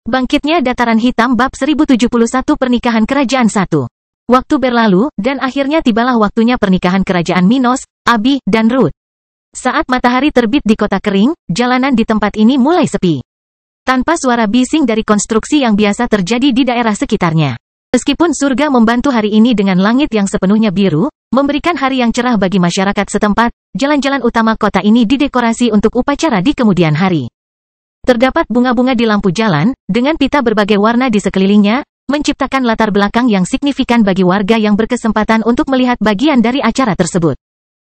Bangkitnya Dataran Hitam Bab 1071 Pernikahan Kerajaan 1. Waktu berlalu, dan akhirnya tibalah waktunya pernikahan kerajaan Minos, Abi, dan Ruth. Saat matahari terbit di kota kering, jalanan di tempat ini mulai sepi. Tanpa suara bising dari konstruksi yang biasa terjadi di daerah sekitarnya. Meskipun surga membantu hari ini dengan langit yang sepenuhnya biru, memberikan hari yang cerah bagi masyarakat setempat, jalan-jalan utama kota ini didekorasi untuk upacara di kemudian hari. Terdapat bunga-bunga di lampu jalan, dengan pita berbagai warna di sekelilingnya, menciptakan latar belakang yang signifikan bagi warga yang berkesempatan untuk melihat bagian dari acara tersebut.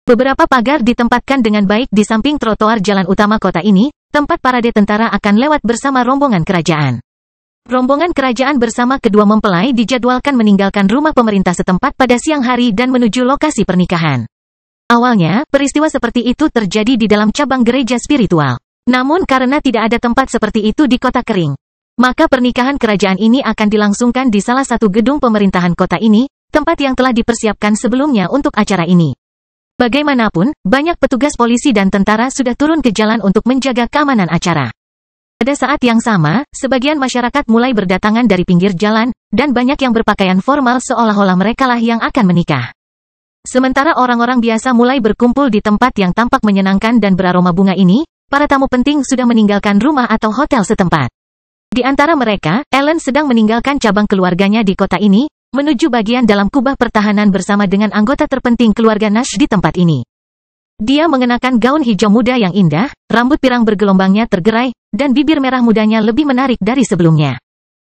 Beberapa pagar ditempatkan dengan baik di samping trotoar jalan utama kota ini, tempat parade tentara akan lewat bersama rombongan kerajaan. Rombongan kerajaan bersama kedua mempelai dijadwalkan meninggalkan rumah pemerintah setempat pada siang hari dan menuju lokasi pernikahan. Awalnya, peristiwa seperti itu terjadi di dalam cabang gereja spiritual. Namun karena tidak ada tempat seperti itu di kota kering, maka pernikahan kerajaan ini akan dilangsungkan di salah satu gedung pemerintahan kota ini, tempat yang telah dipersiapkan sebelumnya untuk acara ini. Bagaimanapun, banyak petugas polisi dan tentara sudah turun ke jalan untuk menjaga keamanan acara. Pada saat yang sama, sebagian masyarakat mulai berdatangan dari pinggir jalan, dan banyak yang berpakaian formal seolah-olah merekalah yang akan menikah. Sementara orang-orang biasa mulai berkumpul di tempat yang tampak menyenangkan dan beraroma bunga ini, para tamu penting sudah meninggalkan rumah atau hotel setempat. Di antara mereka, Ellen sedang meninggalkan cabang keluarganya di kota ini, menuju bagian dalam kubah pertahanan bersama dengan anggota terpenting keluarga Nash di tempat ini. Dia mengenakan gaun hijau muda yang indah, rambut pirang bergelombangnya tergerai, dan bibir merah mudanya lebih menarik dari sebelumnya.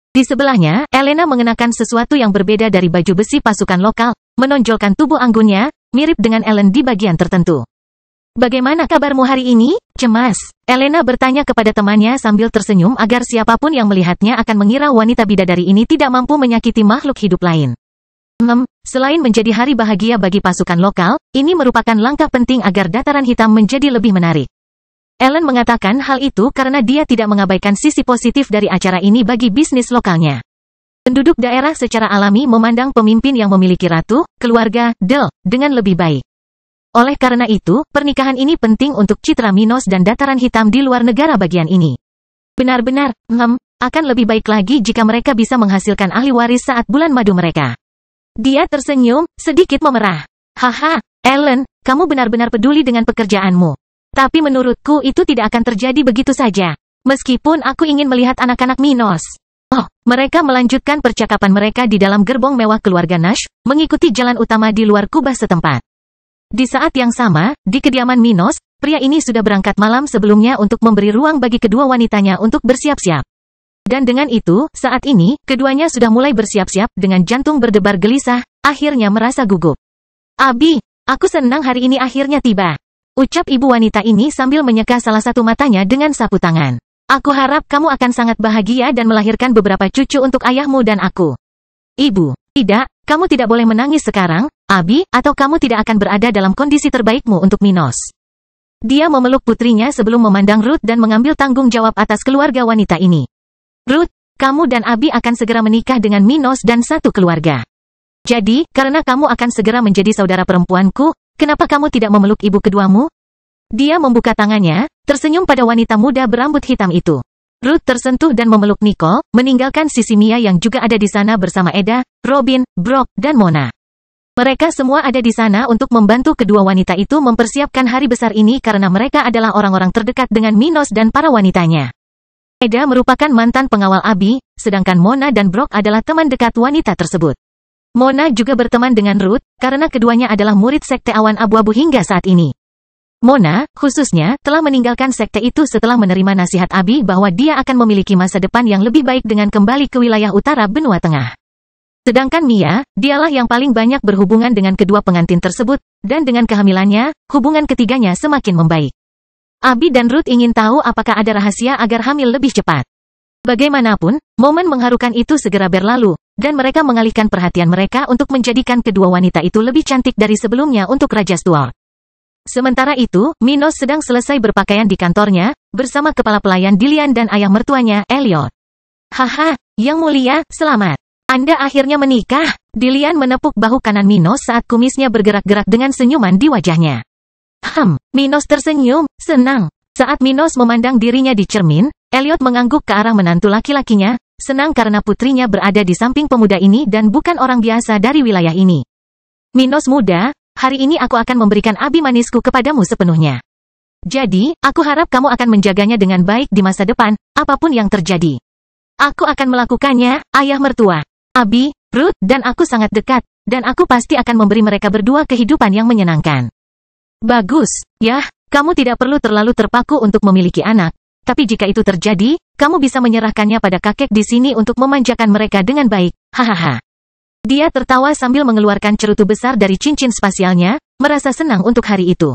Di sebelahnya, Elena mengenakan sesuatu yang berbeda dari baju besi pasukan lokal, menonjolkan tubuh anggunnya, mirip dengan Ellen di bagian tertentu. Bagaimana kabarmu hari ini? Cemas. Elena bertanya kepada temannya sambil tersenyum agar siapapun yang melihatnya akan mengira wanita bidadari ini tidak mampu menyakiti makhluk hidup lain. Selain menjadi hari bahagia bagi pasukan lokal, ini merupakan langkah penting agar Dataran Hitam menjadi lebih menarik. Ellen mengatakan hal itu karena dia tidak mengabaikan sisi positif dari acara ini bagi bisnis lokalnya. Penduduk daerah secara alami memandang pemimpin yang memiliki ratu, keluarga, dengan lebih baik. Oleh karena itu, pernikahan ini penting untuk citra Minos dan Dataran Hitam di luar negara bagian ini. Benar-benar, akan lebih baik lagi jika mereka bisa menghasilkan ahli waris saat bulan madu mereka. Dia tersenyum, sedikit memerah. Haha, Ellen, kamu benar-benar peduli dengan pekerjaanmu. Tapi menurutku itu tidak akan terjadi begitu saja. Meskipun aku ingin melihat anak-anak Minos. Mereka melanjutkan percakapan mereka di dalam gerbong mewah keluarga Nash, mengikuti jalan utama di luar kubah setempat. Di saat yang sama, di kediaman Minos, pria ini sudah berangkat malam sebelumnya untuk memberi ruang bagi kedua wanitanya untuk bersiap-siap. Dan dengan itu, saat ini, keduanya sudah mulai bersiap-siap dengan jantung berdebar gelisah, akhirnya merasa gugup. Abi, aku senang hari ini akhirnya tiba. Ucap ibu wanita ini sambil menyeka salah satu matanya dengan sapu tangan. Aku harap kamu akan sangat bahagia dan melahirkan beberapa cucu untuk ayahmu dan aku. Ibu, tidak, kamu tidak boleh menangis sekarang, Abi, atau kamu tidak akan berada dalam kondisi terbaikmu untuk Minos. Dia memeluk putrinya sebelum memandang Ruth dan mengambil tanggung jawab atas keluarga wanita ini. Ruth, kamu dan Abi akan segera menikah dengan Minos dan satu keluarga. Jadi, karena kamu akan segera menjadi saudara perempuanku, kenapa kamu tidak memeluk ibu keduamu? Dia membuka tangannya, tersenyum pada wanita muda berambut hitam itu. Ruth tersentuh dan memeluk Nicole, meninggalkan sisi Mia yang juga ada di sana bersama Eda, Robin, Brock, dan Mona. Mereka semua ada di sana untuk membantu kedua wanita itu mempersiapkan hari besar ini karena mereka adalah orang-orang terdekat dengan Minos dan para wanitanya. Eda merupakan mantan pengawal Abi, sedangkan Mona dan Brock adalah teman dekat wanita tersebut. Mona juga berteman dengan Ruth, karena keduanya adalah murid sekte awan abu-abu hingga saat ini. Mona, khususnya, telah meninggalkan sekte itu setelah menerima nasihat Abi bahwa dia akan memiliki masa depan yang lebih baik dengan kembali ke wilayah utara benua tengah. Sedangkan Mia, dialah yang paling banyak berhubungan dengan kedua pengantin tersebut, dan dengan kehamilannya, hubungan ketiganya semakin membaik. Abi dan Ruth ingin tahu apakah ada rahasia agar hamil lebih cepat. Bagaimanapun, momen mengharukan itu segera berlalu, dan mereka mengalihkan perhatian mereka untuk menjadikan kedua wanita itu lebih cantik dari sebelumnya untuk Raja Stuart. Sementara itu, Minos sedang selesai berpakaian di kantornya, bersama kepala pelayan Dilian dan ayah mertuanya, Elliot. Haha, Yang Mulia, selamat. Anda akhirnya menikah. Dilian menepuk bahu kanan Minos saat kumisnya bergerak-gerak dengan senyuman di wajahnya. Minos tersenyum, senang. Saat Minos memandang dirinya di cermin, Elliot mengangguk ke arah menantu laki-lakinya, senang karena putrinya berada di samping pemuda ini dan bukan orang biasa dari wilayah ini. Minos muda, hari ini aku akan memberikan abi manisku kepadamu sepenuhnya. Jadi, aku harap kamu akan menjaganya dengan baik di masa depan, apapun yang terjadi. Aku akan melakukannya, ayah mertua. Abi, Ruth, dan aku sangat dekat, dan aku pasti akan memberi mereka berdua kehidupan yang menyenangkan. Bagus, ya, kamu tidak perlu terlalu terpaku untuk memiliki anak. Tapi jika itu terjadi, kamu bisa menyerahkannya pada kakek di sini untuk memanjakan mereka dengan baik. Hahaha. Dia tertawa sambil mengeluarkan cerutu besar dari cincin spasialnya, merasa senang untuk hari itu.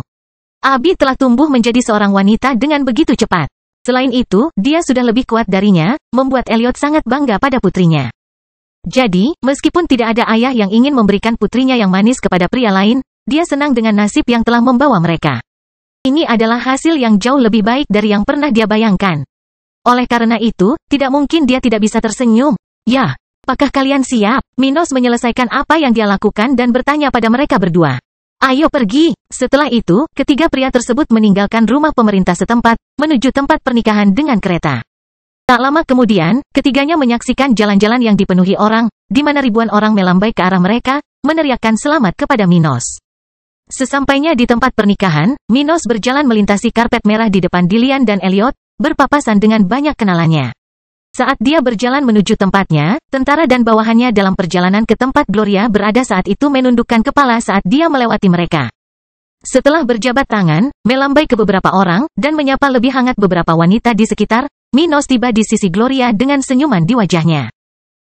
Abi telah tumbuh menjadi seorang wanita dengan begitu cepat. Selain itu, dia sudah lebih kuat darinya, membuat Elliot sangat bangga pada putrinya. Jadi, meskipun tidak ada ayah yang ingin memberikan putrinya yang manis kepada pria lain, dia senang dengan nasib yang telah membawa mereka. Ini adalah hasil yang jauh lebih baik dari yang pernah dia bayangkan. Oleh karena itu, tidak mungkin dia tidak bisa tersenyum. Ya, apakah kalian siap? Minos menyelesaikan apa yang dia lakukan dan bertanya pada mereka berdua. Ayo pergi. Setelah itu, ketiga pria tersebut meninggalkan rumah pemerintah setempat, menuju tempat pernikahan dengan kereta. Tak lama kemudian, ketiganya menyaksikan jalan-jalan yang dipenuhi orang, di mana ribuan orang melambai ke arah mereka, meneriakkan selamat kepada Minos. Sesampainya di tempat pernikahan, Minos berjalan melintasi karpet merah di depan Dillian dan Elliot, berpapasan dengan banyak kenalannya. Saat dia berjalan menuju tempatnya, tentara dan bawahannya dalam perjalanan ke tempat Gloria berada saat itu menundukkan kepala saat dia melewati mereka. Setelah berjabat tangan, melambai ke beberapa orang, dan menyapa lebih hangat beberapa wanita di sekitar, Minos tiba di sisi Gloria dengan senyuman di wajahnya.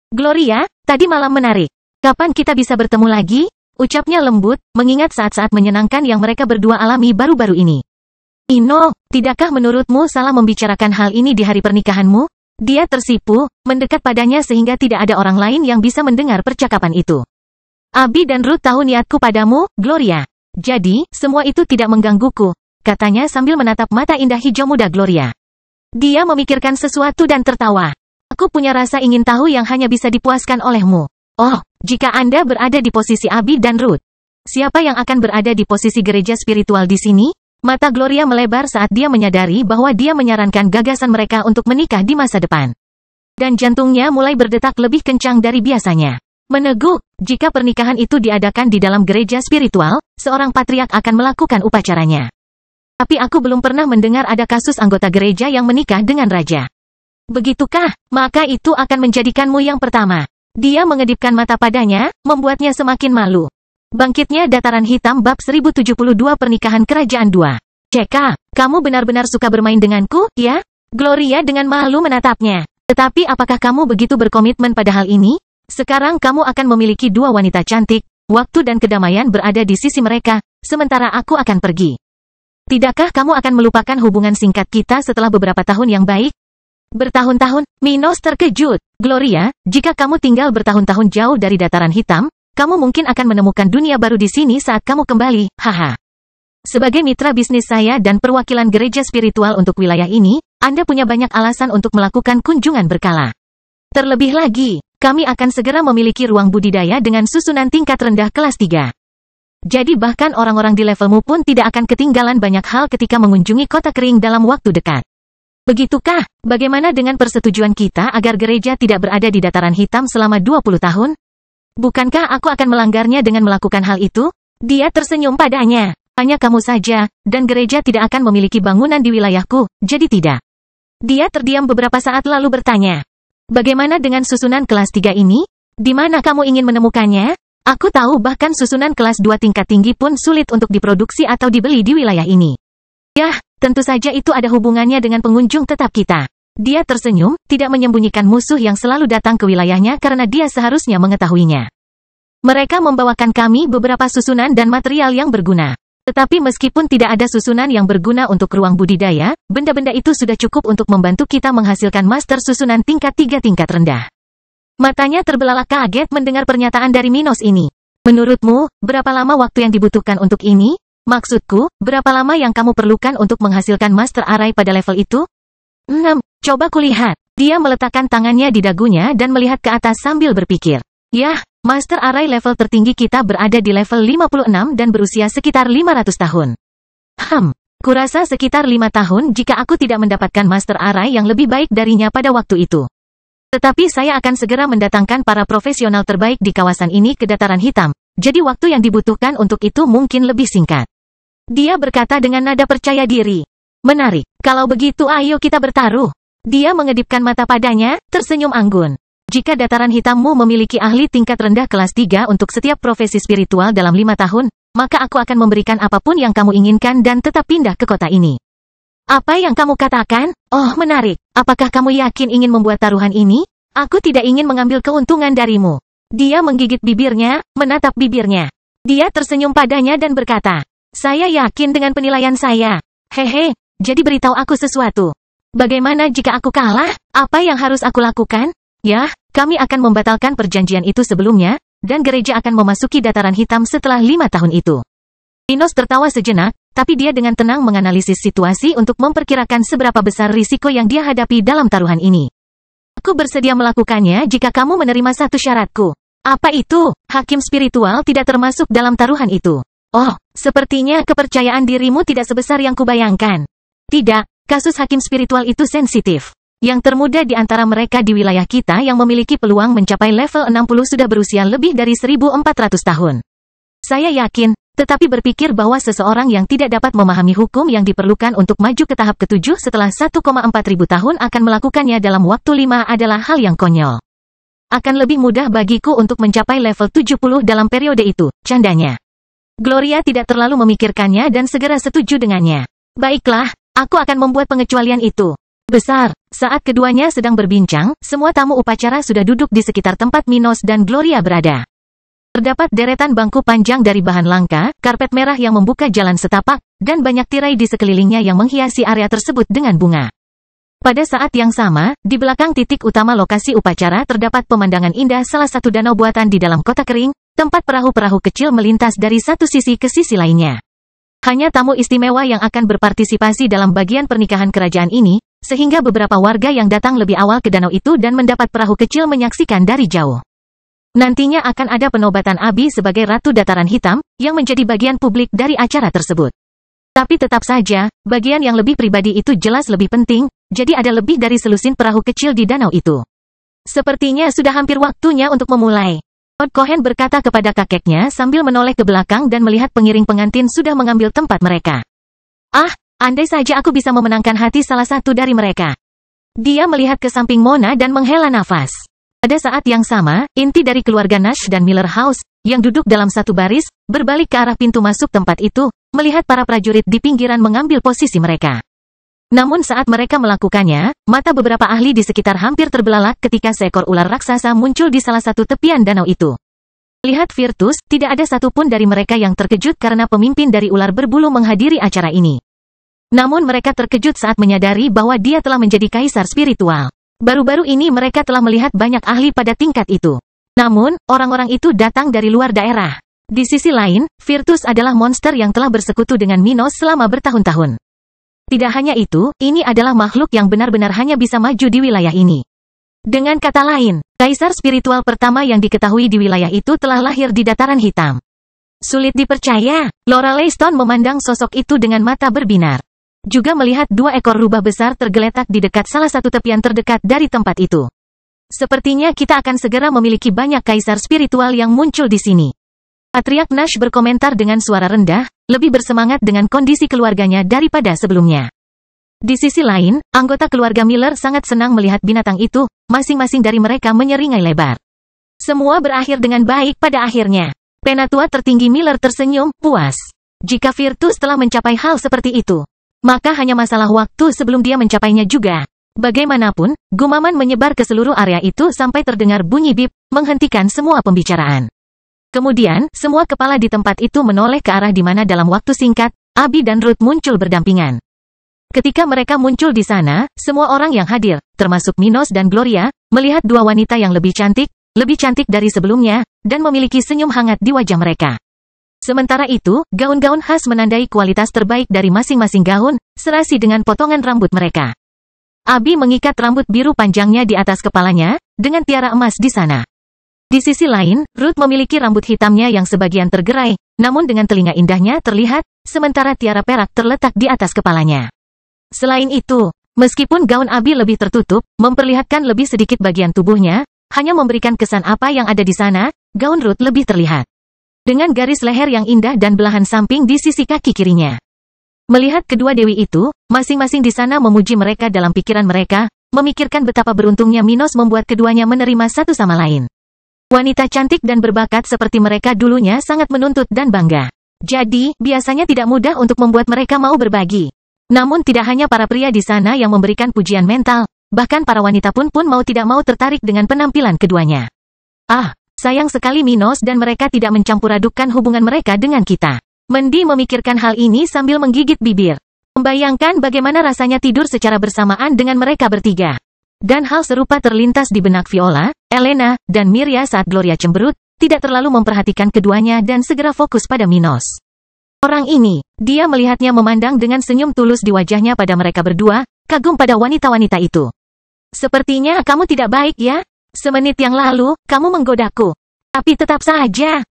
Gloria, tadi malam menarik. Kapan kita bisa bertemu lagi? Ucapnya lembut, mengingat saat-saat menyenangkan yang mereka berdua alami baru-baru ini. Ino, tidakkah menurutmu salah membicarakan hal ini di hari pernikahanmu? Dia tersipu, mendekat padanya sehingga tidak ada orang lain yang bisa mendengar percakapan itu. Abi dan Ruth tahu niatku padamu, Gloria. Jadi, semua itu tidak menggangguku, katanya sambil menatap mata indah hijau muda Gloria. Dia memikirkan sesuatu dan tertawa. Aku punya rasa ingin tahu yang hanya bisa dipuaskan olehmu. Oh, jika Anda berada di posisi Abi dan Ruth, siapa yang akan berada di posisi gereja spiritual di sini? Mata Gloria melebar saat dia menyadari bahwa dia menyarankan gagasan mereka untuk menikah di masa depan. Dan jantungnya mulai berdetak lebih kencang dari biasanya. Meneguk, jika pernikahan itu diadakan di dalam gereja spiritual, seorang patriark akan melakukan upacaranya. Tapi aku belum pernah mendengar ada kasus anggota gereja yang menikah dengan raja. Begitukah? Maka itu akan menjadikanmu yang pertama. Dia mengedipkan mata padanya, membuatnya semakin malu. Bangkitnya dataran hitam bab 1072 pernikahan kerajaan 2. Ceka, kamu benar-benar suka bermain denganku, ya? Gloria dengan malu menatapnya. Tetapi apakah kamu begitu berkomitmen pada hal ini? Sekarang kamu akan memiliki dua wanita cantik, waktu dan kedamaian berada di sisi mereka, sementara aku akan pergi. Tidakkah kamu akan melupakan hubungan singkat kita setelah beberapa tahun yang baik? Bertahun-tahun, Minos terkejut. Gloria, jika kamu tinggal bertahun-tahun jauh dari dataran hitam, kamu mungkin akan menemukan dunia baru di sini saat kamu kembali, haha. Sebagai mitra bisnis saya dan perwakilan gereja spiritual untuk wilayah ini, Anda punya banyak alasan untuk melakukan kunjungan berkala. Terlebih lagi, kami akan segera memiliki ruang budidaya dengan susunan tingkat rendah kelas 3. Jadi bahkan orang-orang di levelmu pun tidak akan ketinggalan banyak hal ketika mengunjungi kota kering dalam waktu dekat. Begitukah? Bagaimana dengan persetujuan kita agar gereja tidak berada di dataran hitam selama 20 tahun? Bukankah aku akan melanggarnya dengan melakukan hal itu? Dia tersenyum padanya. Hanya kamu saja, dan gereja tidak akan memiliki bangunan di wilayahku, jadi tidak. Dia terdiam beberapa saat lalu bertanya. Bagaimana dengan susunan kelas 3 ini? Di mana kamu ingin menemukannya? Aku tahu bahkan susunan kelas 2 tingkat tinggi pun sulit untuk diproduksi atau dibeli di wilayah ini. Yah, tentu saja itu ada hubungannya dengan pengunjung tetap kita. Dia tersenyum, tidak menyembunyikan musuh yang selalu datang ke wilayahnya karena dia seharusnya mengetahuinya. Mereka membawakan kami beberapa susunan dan material yang berguna. Tetapi meskipun tidak ada susunan yang berguna untuk ruang budidaya, benda-benda itu sudah cukup untuk membantu kita menghasilkan master susunan tingkat 3 tingkat rendah. Matanya terbelalak kaget mendengar pernyataan dari Minos ini. Menurutmu, berapa lama waktu yang dibutuhkan untuk ini? Maksudku, berapa lama yang kamu perlukan untuk menghasilkan master array pada level itu? 6. Coba kulihat. Dia meletakkan tangannya di dagunya dan melihat ke atas sambil berpikir. Yah, master array level tertinggi kita berada di level 56 dan berusia sekitar 500 tahun. Kurasa sekitar 5 tahun jika aku tidak mendapatkan Master Arai yang lebih baik darinya pada waktu itu. Tetapi saya akan segera mendatangkan para profesional terbaik di kawasan ini ke Dataran Hitam, jadi waktu yang dibutuhkan untuk itu mungkin lebih singkat. Dia berkata dengan nada percaya diri. Menarik, kalau begitu ayo kita bertaruh. Dia mengedipkan mata padanya, tersenyum anggun. Jika Dataran Hitammu memiliki ahli tingkat rendah kelas 3 untuk setiap profesi spiritual dalam 5 tahun, maka aku akan memberikan apapun yang kamu inginkan dan tetap pindah ke kota ini. Apa yang kamu katakan? Oh, menarik. Apakah kamu yakin ingin membuat taruhan ini? Aku tidak ingin mengambil keuntungan darimu. Dia menggigit bibirnya, menatap bibirnya. Dia tersenyum padanya dan berkata, saya yakin dengan penilaian saya. Hehe, jadi beritahu aku sesuatu. Bagaimana jika aku kalah? Apa yang harus aku lakukan? Ya, kami akan membatalkan perjanjian itu sebelumnya, dan gereja akan memasuki Dataran Hitam setelah 5 tahun itu. Minos tertawa sejenak, tapi dia dengan tenang menganalisis situasi untuk memperkirakan seberapa besar risiko yang dia hadapi dalam taruhan ini. Aku bersedia melakukannya jika kamu menerima satu syaratku. Apa itu? Hakim spiritual tidak termasuk dalam taruhan itu. Oh, sepertinya kepercayaan dirimu tidak sebesar yang kubayangkan. Tidak, kasus hakim spiritual itu sensitif. Yang termuda di antara mereka di wilayah kita yang memiliki peluang mencapai level 60 sudah berusia lebih dari 1400 tahun. Saya yakin, tetapi berpikir bahwa seseorang yang tidak dapat memahami hukum yang diperlukan untuk maju ke tahap ke-7 setelah 1,4 ribu tahun akan melakukannya dalam waktu 5 adalah hal yang konyol. Akan lebih mudah bagiku untuk mencapai level 70 dalam periode itu, candanya. Gloria tidak terlalu memikirkannya dan segera setuju dengannya. Baiklah, aku akan membuat pengecualian itu. Besar, saat keduanya sedang berbincang, semua tamu upacara sudah duduk di sekitar tempat Minos dan Gloria berada. Terdapat deretan bangku panjang dari bahan langka, karpet merah yang membuka jalan setapak, dan banyak tirai di sekelilingnya yang menghiasi area tersebut dengan bunga. Pada saat yang sama, di belakang titik utama lokasi upacara terdapat pemandangan indah salah satu danau buatan di dalam kota kering, tempat perahu-perahu kecil melintas dari satu sisi ke sisi lainnya. Hanya tamu istimewa yang akan berpartisipasi dalam bagian pernikahan kerajaan ini, sehingga beberapa warga yang datang lebih awal ke danau itu dan mendapat perahu kecil menyaksikan dari jauh. Nantinya akan ada penobatan Abi sebagai Ratu Dataran Hitam, yang menjadi bagian publik dari acara tersebut. Tapi tetap saja, bagian yang lebih pribadi itu jelas lebih penting, jadi ada lebih dari selusin perahu kecil di danau itu. Sepertinya sudah hampir waktunya untuk memulai. Lord Cohen berkata kepada kakeknya sambil menoleh ke belakang dan melihat pengiring pengantin sudah mengambil tempat mereka. Ah, andai saja aku bisa memenangkan hati salah satu dari mereka. Dia melihat ke samping Mona dan menghela nafas. Pada saat yang sama, inti dari keluarga Nash dan Miller House, yang duduk dalam satu baris, berbalik ke arah pintu masuk tempat itu, melihat para prajurit di pinggiran mengambil posisi mereka. Namun saat mereka melakukannya, mata beberapa ahli di sekitar hampir terbelalak ketika seekor ular raksasa muncul di salah satu tepian danau itu. Lihat Virtus, tidak ada satupun dari mereka yang terkejut karena pemimpin dari ular berbulu menghadiri acara ini. Namun mereka terkejut saat menyadari bahwa dia telah menjadi kaisar spiritual. Baru-baru ini mereka telah melihat banyak ahli pada tingkat itu. Namun, orang-orang itu datang dari luar daerah. Di sisi lain, Virtus adalah monster yang telah bersekutu dengan Minos selama bertahun-tahun. Tidak hanya itu, ini adalah makhluk yang benar-benar hanya bisa maju di wilayah ini. Dengan kata lain, kaisar spiritual pertama yang diketahui di wilayah itu telah lahir di Dataran Hitam. Sulit dipercaya, Lorelei Stone memandang sosok itu dengan mata berbinar. Juga melihat 2 ekor rubah besar tergeletak di dekat salah satu tepian terdekat dari tempat itu. Sepertinya kita akan segera memiliki banyak kaisar spiritual yang muncul di sini. Patriark Nash berkomentar dengan suara rendah, lebih bersemangat dengan kondisi keluarganya daripada sebelumnya. Di sisi lain, anggota keluarga Miller sangat senang melihat binatang itu, masing-masing dari mereka menyeringai lebar. Semua berakhir dengan baik pada akhirnya. Penatua tertinggi Miller tersenyum, puas. Jika Virtus telah mencapai hal seperti itu, maka hanya masalah waktu sebelum dia mencapainya juga. Bagaimanapun, gumaman menyebar ke seluruh area itu sampai terdengar bunyi bip, menghentikan semua pembicaraan. Kemudian, semua kepala di tempat itu menoleh ke arah di mana dalam waktu singkat, Abi dan Ruth muncul berdampingan. Ketika mereka muncul di sana, semua orang yang hadir, termasuk Minos dan Gloria, melihat 2 wanita yang lebih cantik dari sebelumnya, dan memiliki senyum hangat di wajah mereka. Sementara itu, gaun-gaun khas menandai kualitas terbaik dari masing-masing gaun, serasi dengan potongan rambut mereka. Abi mengikat rambut biru panjangnya di atas kepalanya, dengan tiara emas di sana. Di sisi lain, Ruth memiliki rambut hitamnya yang sebagian tergerai, namun dengan telinga indahnya terlihat, sementara tiara perak terletak di atas kepalanya. Selain itu, meskipun gaun Abi lebih tertutup, memperlihatkan lebih sedikit bagian tubuhnya, hanya memberikan kesan apa yang ada di sana, gaun Ruth lebih terlihat. Dengan garis leher yang indah dan belahan samping di sisi kaki kirinya. Melihat kedua dewi itu, masing-masing di sana memuji mereka dalam pikiran mereka, memikirkan betapa beruntungnya Minos membuat keduanya menerima satu sama lain. Wanita cantik dan berbakat seperti mereka dulunya sangat menuntut dan bangga. Jadi, biasanya tidak mudah untuk membuat mereka mau berbagi. Namun tidak hanya para pria di sana yang memberikan pujian mental, bahkan para wanita pun mau tidak mau tertarik dengan penampilan keduanya. Ah, sayang sekali Minos dan mereka tidak mencampur adukan hubungan mereka dengan kita. Mendi memikirkan hal ini sambil menggigit bibir. Membayangkan bagaimana rasanya tidur secara bersamaan dengan mereka bertiga. Dan hal serupa terlintas di benak Viola, Elena, dan Miria saat Gloria cemberut, tidak terlalu memperhatikan keduanya dan segera fokus pada Minos. Orang ini, dia melihatnya memandang dengan senyum tulus di wajahnya pada mereka berdua, kagum pada wanita-wanita itu. Sepertinya kamu tidak baik ya? Semenit yang lalu, kamu menggodaku. Tapi tetap saja,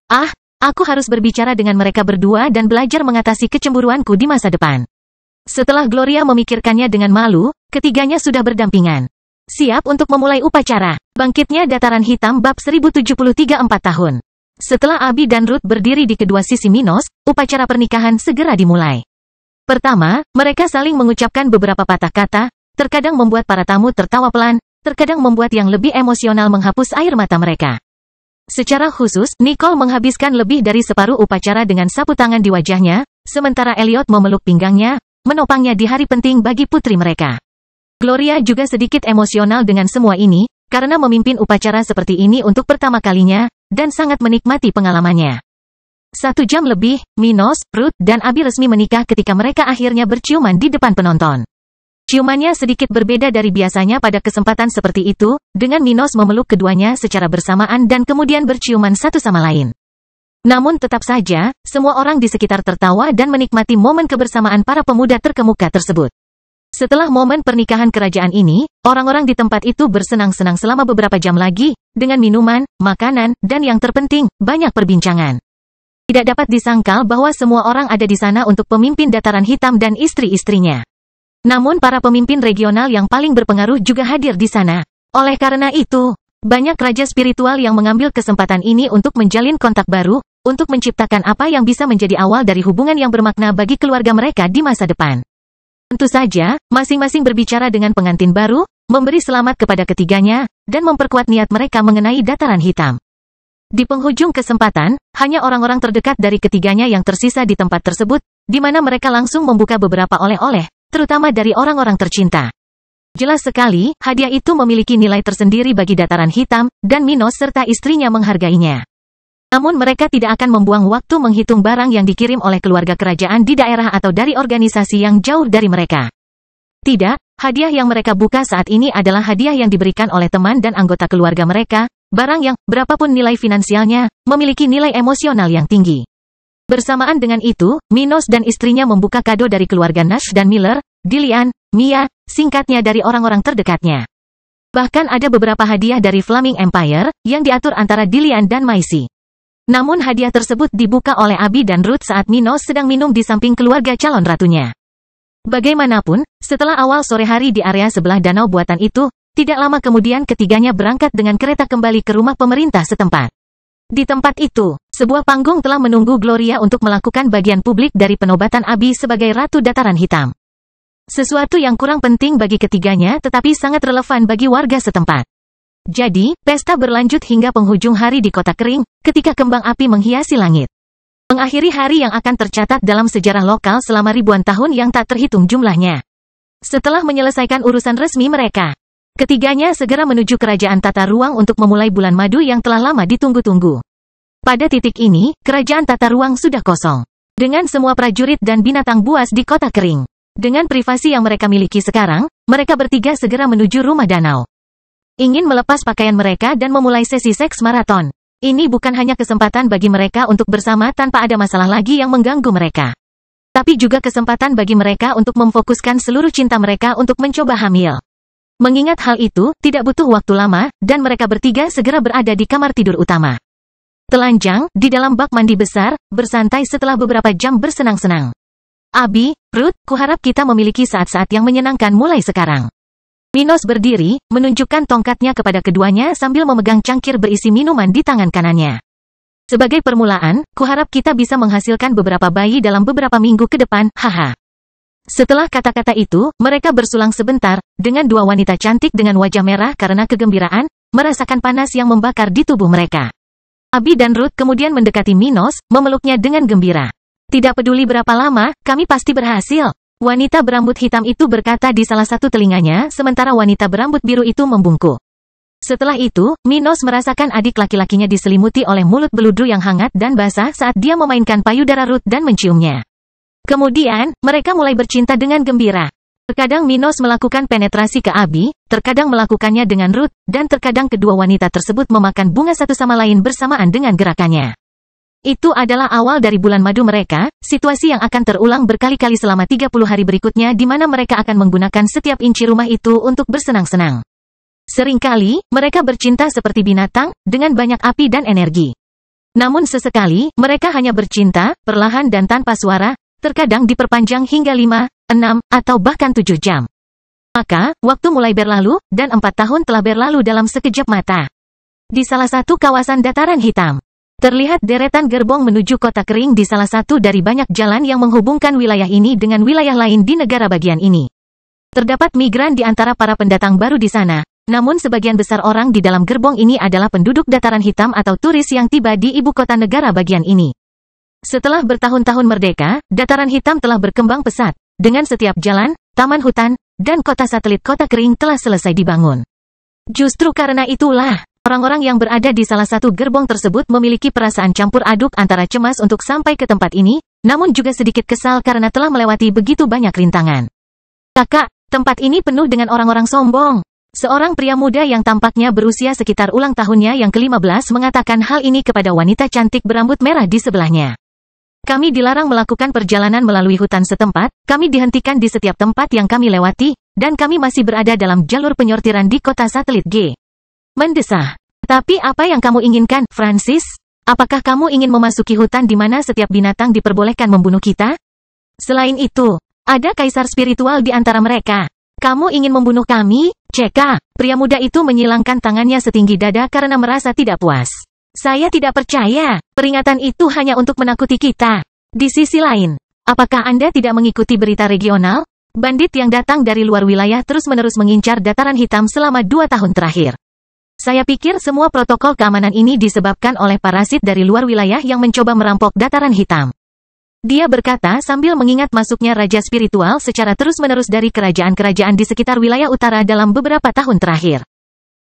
aku harus berbicara dengan mereka berdua dan belajar mengatasi kecemburuanku di masa depan. Setelah Gloria memikirkannya dengan malu, ketiganya sudah berdampingan. Siap untuk memulai upacara. Bangkitnya Dataran Hitam bab 1073 4 tahun. Setelah Abi dan Ruth berdiri di kedua sisi Minos, upacara pernikahan segera dimulai. Pertama, mereka saling mengucapkan beberapa patah kata, terkadang membuat para tamu tertawa pelan, terkadang membuat yang lebih emosional menghapus air mata mereka. Secara khusus, Nicole menghabiskan lebih dari separuh upacara dengan sapu tangan di wajahnya, sementara Elliot memeluk pinggangnya, menopangnya di hari penting bagi putri mereka. Gloria juga sedikit emosional dengan semua ini, karena memimpin upacara seperti ini untuk pertama kalinya, dan sangat menikmati pengalamannya. 1 jam lebih, Minos, Ruth, dan Abi resmi menikah ketika mereka akhirnya berciuman di depan penonton. Ciumannya sedikit berbeda dari biasanya pada kesempatan seperti itu, dengan Minos memeluk keduanya secara bersamaan dan kemudian berciuman satu sama lain. Namun tetap saja, semua orang di sekitar tertawa dan menikmati momen kebersamaan para pemuda terkemuka tersebut. Setelah momen pernikahan kerajaan ini, orang-orang di tempat itu bersenang-senang selama beberapa jam lagi, dengan minuman, makanan, dan yang terpenting, banyak perbincangan. Tidak dapat disangkal bahwa semua orang ada di sana untuk pemimpin Dataran Hitam dan istri-istrinya. Namun para pemimpin regional yang paling berpengaruh juga hadir di sana. Oleh karena itu, banyak raja spiritual yang mengambil kesempatan ini untuk menjalin kontak baru, untuk menciptakan apa yang bisa menjadi awal dari hubungan yang bermakna bagi keluarga mereka di masa depan. Tentu saja, masing-masing berbicara dengan pengantin baru, memberi selamat kepada ketiganya, dan memperkuat niat mereka mengenai Dataran Hitam. Di penghujung kesempatan, hanya orang-orang terdekat dari ketiganya yang tersisa di tempat tersebut, di mana mereka langsung membuka beberapa oleh-oleh, terutama dari orang-orang tercinta. Jelas sekali, hadiah itu memiliki nilai tersendiri bagi Dataran Hitam, dan Minos serta istrinya menghargainya. Namun mereka tidak akan membuang waktu menghitung barang yang dikirim oleh keluarga kerajaan di daerah atau dari organisasi yang jauh dari mereka. Tidak, hadiah yang mereka buka saat ini adalah hadiah yang diberikan oleh teman dan anggota keluarga mereka, barang yang, berapapun nilai finansialnya, memiliki nilai emosional yang tinggi. Bersamaan dengan itu, Minos dan istrinya membuka kado dari keluarga Nash dan Miller, Dilian, Mia, singkatnya dari orang-orang terdekatnya. Bahkan ada beberapa hadiah dari Flaming Empire, yang diatur antara Dilian dan Maisie. Namun hadiah tersebut dibuka oleh Abi dan Ruth saat Minos sedang minum di samping keluarga calon ratunya. Bagaimanapun, setelah awal sore hari di area sebelah danau buatan itu, tidak lama kemudian ketiganya berangkat dengan kereta kembali ke rumah pemerintah setempat. Di tempat itu, sebuah panggung telah menunggu Gloria untuk melakukan bagian publik dari penobatan Abi sebagai Ratu Dataran Hitam. Sesuatu yang kurang penting bagi ketiganya tetapi sangat relevan bagi warga setempat. Jadi, pesta berlanjut hingga penghujung hari di Kota Kering, ketika kembang api menghiasi langit. Mengakhiri hari yang akan tercatat dalam sejarah lokal selama ribuan tahun yang tak terhitung jumlahnya. Setelah menyelesaikan urusan resmi mereka, ketiganya segera menuju kerajaan Tata Ruang untuk memulai bulan madu yang telah lama ditunggu-tunggu. Pada titik ini, kerajaan Tata Ruang sudah kosong. Dengan semua prajurit dan binatang buas di Kota Kering. Dengan privasi yang mereka miliki sekarang, mereka bertiga segera menuju rumah danau. Ingin melepas pakaian mereka dan memulai sesi seks maraton. Ini bukan hanya kesempatan bagi mereka untuk bersama tanpa ada masalah lagi yang mengganggu mereka. Tapi juga kesempatan bagi mereka untuk memfokuskan seluruh cinta mereka untuk mencoba hamil. Mengingat hal itu, tidak butuh waktu lama, dan mereka bertiga segera berada di kamar tidur utama. Telanjang, di dalam bak mandi besar, bersantai setelah beberapa jam bersenang-senang. Abi, Ruth, kuharap kita memiliki saat-saat yang menyenangkan mulai sekarang. Minos berdiri, menunjukkan tongkatnya kepada keduanya sambil memegang cangkir berisi minuman di tangan kanannya. Sebagai permulaan, kuharap kita bisa menghasilkan beberapa bayi dalam beberapa minggu ke depan, haha. Setelah kata-kata itu, mereka bersulang sebentar, dengan dua wanita cantik dengan wajah merah karena kegembiraan, merasakan panas yang membakar di tubuh mereka. Abi dan Ruth kemudian mendekati Minos, memeluknya dengan gembira. Tidak peduli berapa lama, kami pasti berhasil. Wanita berambut hitam itu berkata di salah satu telinganya, sementara wanita berambut biru itu membungkuk. Setelah itu, Minos merasakan adik laki-lakinya diselimuti oleh mulut beludru yang hangat dan basah saat dia memainkan payudara Ruth dan menciumnya. Kemudian, mereka mulai bercinta dengan gembira. Terkadang Minos melakukan penetrasi ke Abi, terkadang melakukannya dengan Ruth, dan terkadang kedua wanita tersebut memakan bunga satu sama lain bersamaan dengan gerakannya. Itu adalah awal dari bulan madu mereka, situasi yang akan terulang berkali-kali selama 30 hari berikutnya di mana mereka akan menggunakan setiap inci rumah itu untuk bersenang-senang. Seringkali, mereka bercinta seperti binatang, dengan banyak api dan energi. Namun sesekali, mereka hanya bercinta, perlahan dan tanpa suara, terkadang diperpanjang hingga 5, 6, atau bahkan 7 jam. Maka, waktu mulai berlalu, dan 4 tahun telah berlalu dalam sekejap mata. Di salah satu kawasan dataran hitam, terlihat deretan gerbong menuju kota kering di salah satu dari banyak jalan yang menghubungkan wilayah ini dengan wilayah lain di negara bagian ini. Terdapat migran di antara para pendatang baru di sana, namun sebagian besar orang di dalam gerbong ini adalah penduduk dataran hitam atau turis yang tiba di ibu kota negara bagian ini. Setelah bertahun-tahun merdeka, dataran hitam telah berkembang pesat, dengan setiap jalan, taman hutan, dan kota satelit kota kering telah selesai dibangun. Justru karena itulah, orang-orang yang berada di salah satu gerbong tersebut memiliki perasaan campur aduk antara cemas untuk sampai ke tempat ini, namun juga sedikit kesal karena telah melewati begitu banyak rintangan. Kakak, tempat ini penuh dengan orang-orang sombong. Seorang pria muda yang tampaknya berusia sekitar ulang tahunnya yang ke-15 mengatakan hal ini kepada wanita cantik berambut merah di sebelahnya. Kami dilarang melakukan perjalanan melalui hutan setempat, kami dihentikan di setiap tempat yang kami lewati, dan kami masih berada dalam jalur penyortiran di kota satelit G. Mendesah. Tapi apa yang kamu inginkan, Francis? Apakah kamu ingin memasuki hutan di mana setiap binatang diperbolehkan membunuh kita? Selain itu, ada kaisar spiritual di antara mereka. Kamu ingin membunuh kami? Ceka. Pria muda itu menyilangkan tangannya setinggi dada karena merasa tidak puas. Saya tidak percaya. Peringatan itu hanya untuk menakuti kita. Di sisi lain, apakah Anda tidak mengikuti berita regional? Bandit yang datang dari luar wilayah terus-menerus mengincar dataran hitam selama 2 tahun terakhir. Saya pikir semua protokol keamanan ini disebabkan oleh parasit dari luar wilayah yang mencoba merampok dataran hitam. Dia berkata sambil mengingat masuknya raja spiritual secara terus-menerus dari kerajaan-kerajaan di sekitar wilayah utara dalam beberapa tahun terakhir.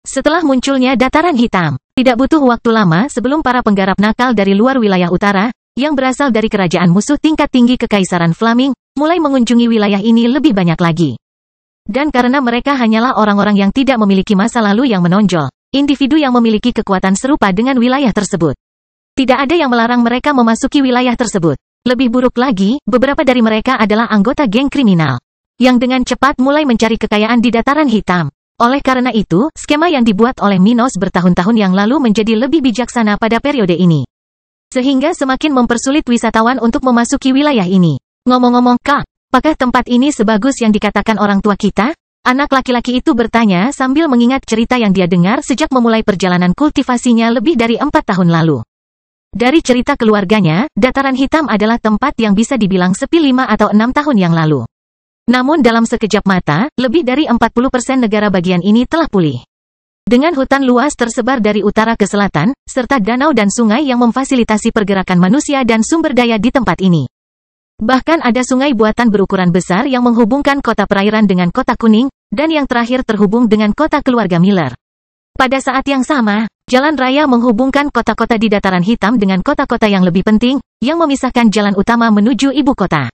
Setelah munculnya dataran hitam, tidak butuh waktu lama sebelum para penggarap nakal dari luar wilayah utara, yang berasal dari kerajaan musuh tingkat tinggi Kekaisaran Flaming, mulai mengunjungi wilayah ini lebih banyak lagi. Dan karena mereka hanyalah orang-orang yang tidak memiliki masa lalu yang menonjol, individu yang memiliki kekuatan serupa dengan wilayah tersebut. Tidak ada yang melarang mereka memasuki wilayah tersebut. Lebih buruk lagi, beberapa dari mereka adalah anggota geng kriminal, yang dengan cepat mulai mencari kekayaan di dataran hitam. Oleh karena itu, skema yang dibuat oleh Minos bertahun-tahun yang lalu menjadi lebih bijaksana pada periode ini. Sehingga semakin mempersulit wisatawan untuk memasuki wilayah ini. Ngomong-ngomong, Kak, apakah tempat ini sebagus yang dikatakan orang tua kita? Anak laki-laki itu bertanya sambil mengingat cerita yang dia dengar sejak memulai perjalanan kultivasinya lebih dari 4 tahun lalu. Dari cerita keluarganya, dataran hitam adalah tempat yang bisa dibilang sepi 5 atau 6 tahun yang lalu. Namun dalam sekejap mata, lebih dari 40% negara bagian ini telah pulih. Dengan hutan luas tersebar dari utara ke selatan, serta danau dan sungai yang memfasilitasi pergerakan manusia dan sumber daya di tempat ini. Bahkan ada sungai buatan berukuran besar yang menghubungkan kota perairan dengan kota kuning, dan yang terakhir terhubung dengan kota keluarga Miller. Pada saat yang sama, jalan raya menghubungkan kota-kota di dataran hitam dengan kota-kota yang lebih penting, yang memisahkan jalan utama menuju ibu kota.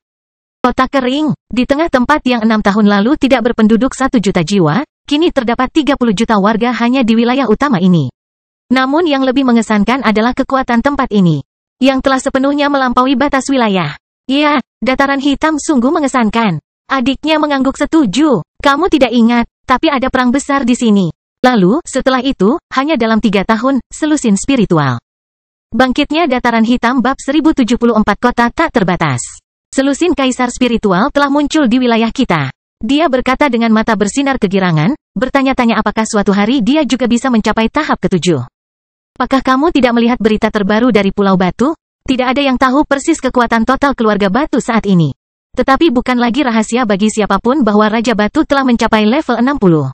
Kota kering, di tengah tempat yang 6 tahun lalu tidak berpenduduk 1 juta jiwa, kini terdapat 30 juta warga hanya di wilayah utama ini. Namun yang lebih mengesankan adalah kekuatan tempat ini, yang telah sepenuhnya melampaui batas wilayah. Ya, dataran hitam sungguh mengesankan. Adiknya mengangguk setuju. Kamu tidak ingat, tapi ada perang besar di sini. Lalu, setelah itu, hanya dalam 3 tahun, selusin spiritual. Bangkitnya dataran hitam bab 1074 kota tak terbatas. Selusin kaisar spiritual telah muncul di wilayah kita. Dia berkata dengan mata bersinar kegirangan, bertanya-tanya apakah suatu hari dia juga bisa mencapai tahap ke-7. Apakah kamu tidak melihat berita terbaru dari Pulau Batu? Tidak ada yang tahu persis kekuatan total keluarga Batu saat ini. Tetapi bukan lagi rahasia bagi siapapun bahwa Raja Batu telah mencapai level 60.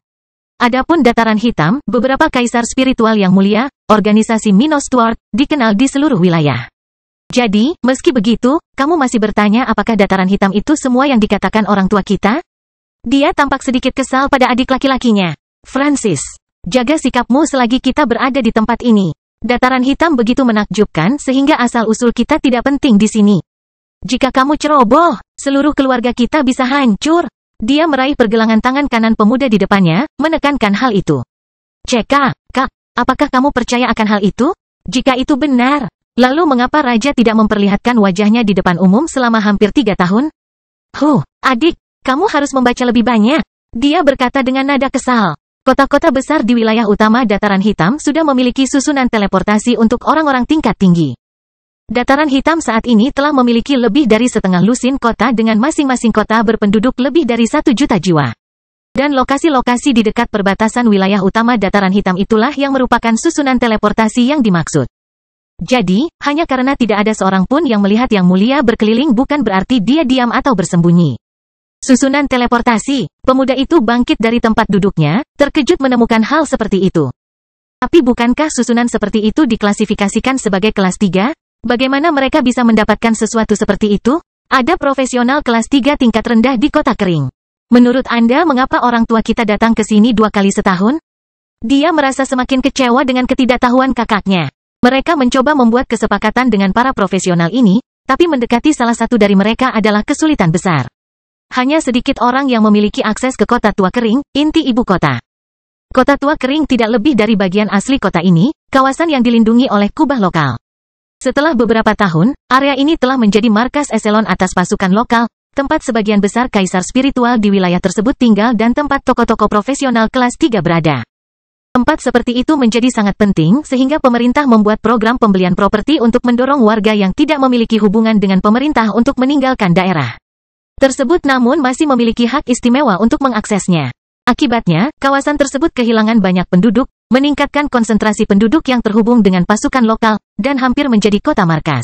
Adapun dataran hitam, beberapa kaisar spiritual yang mulia, organisasi Minos Tward, dikenal di seluruh wilayah. Jadi, meski begitu, kamu masih bertanya apakah dataran hitam itu semua yang dikatakan orang tua kita? Dia tampak sedikit kesal pada adik laki-lakinya. Francis, jaga sikapmu selagi kita berada di tempat ini. Dataran hitam begitu menakjubkan sehingga asal-usul kita tidak penting di sini. Jika kamu ceroboh, seluruh keluarga kita bisa hancur. Dia meraih pergelangan tangan kanan pemuda di depannya, menekankan hal itu. Ceka, Kak, apakah kamu percaya akan hal itu? Jika itu benar, lalu mengapa Raja tidak memperlihatkan wajahnya di depan umum selama hampir 3 tahun? Adik, kamu harus membaca lebih banyak. Dia berkata dengan nada kesal. Kota-kota besar di wilayah utama dataran hitam sudah memiliki susunan teleportasi untuk orang-orang tingkat tinggi. Dataran hitam saat ini telah memiliki lebih dari setengah lusin kota dengan masing-masing kota berpenduduk lebih dari 1 juta jiwa. Dan lokasi-lokasi di dekat perbatasan wilayah utama dataran hitam itulah yang merupakan susunan teleportasi yang dimaksud. Jadi, hanya karena tidak ada seorang pun yang melihat yang mulia berkeliling bukan berarti dia diam atau bersembunyi. Susunan teleportasi, pemuda itu bangkit dari tempat duduknya, terkejut menemukan hal seperti itu. Tapi bukankah susunan seperti itu diklasifikasikan sebagai kelas 3? Bagaimana mereka bisa mendapatkan sesuatu seperti itu? Ada profesional kelas 3 tingkat rendah di kota kering. Menurut Anda mengapa orang tua kita datang ke sini 2 kali setahun? Dia merasa semakin kecewa dengan ketidaktahuan kakaknya. Mereka mencoba membuat kesepakatan dengan para profesional ini, tapi mendekati salah satu dari mereka adalah kesulitan besar. Hanya sedikit orang yang memiliki akses ke kota tua kering, inti ibu kota. Kota tua kering tidak lebih dari bagian asli kota ini, kawasan yang dilindungi oleh kubah lokal. Setelah beberapa tahun, area ini telah menjadi markas eselon atas pasukan lokal, tempat sebagian besar kaisar spiritual di wilayah tersebut tinggal dan tempat tokoh-tokoh profesional kelas 3 berada. Tempat seperti itu menjadi sangat penting sehingga pemerintah membuat program pembelian properti untuk mendorong warga yang tidak memiliki hubungan dengan pemerintah untuk meninggalkan daerah tersebut namun masih memiliki hak istimewa untuk mengaksesnya. Akibatnya, kawasan tersebut kehilangan banyak penduduk, meningkatkan konsentrasi penduduk yang terhubung dengan pasukan lokal, dan hampir menjadi kota markas.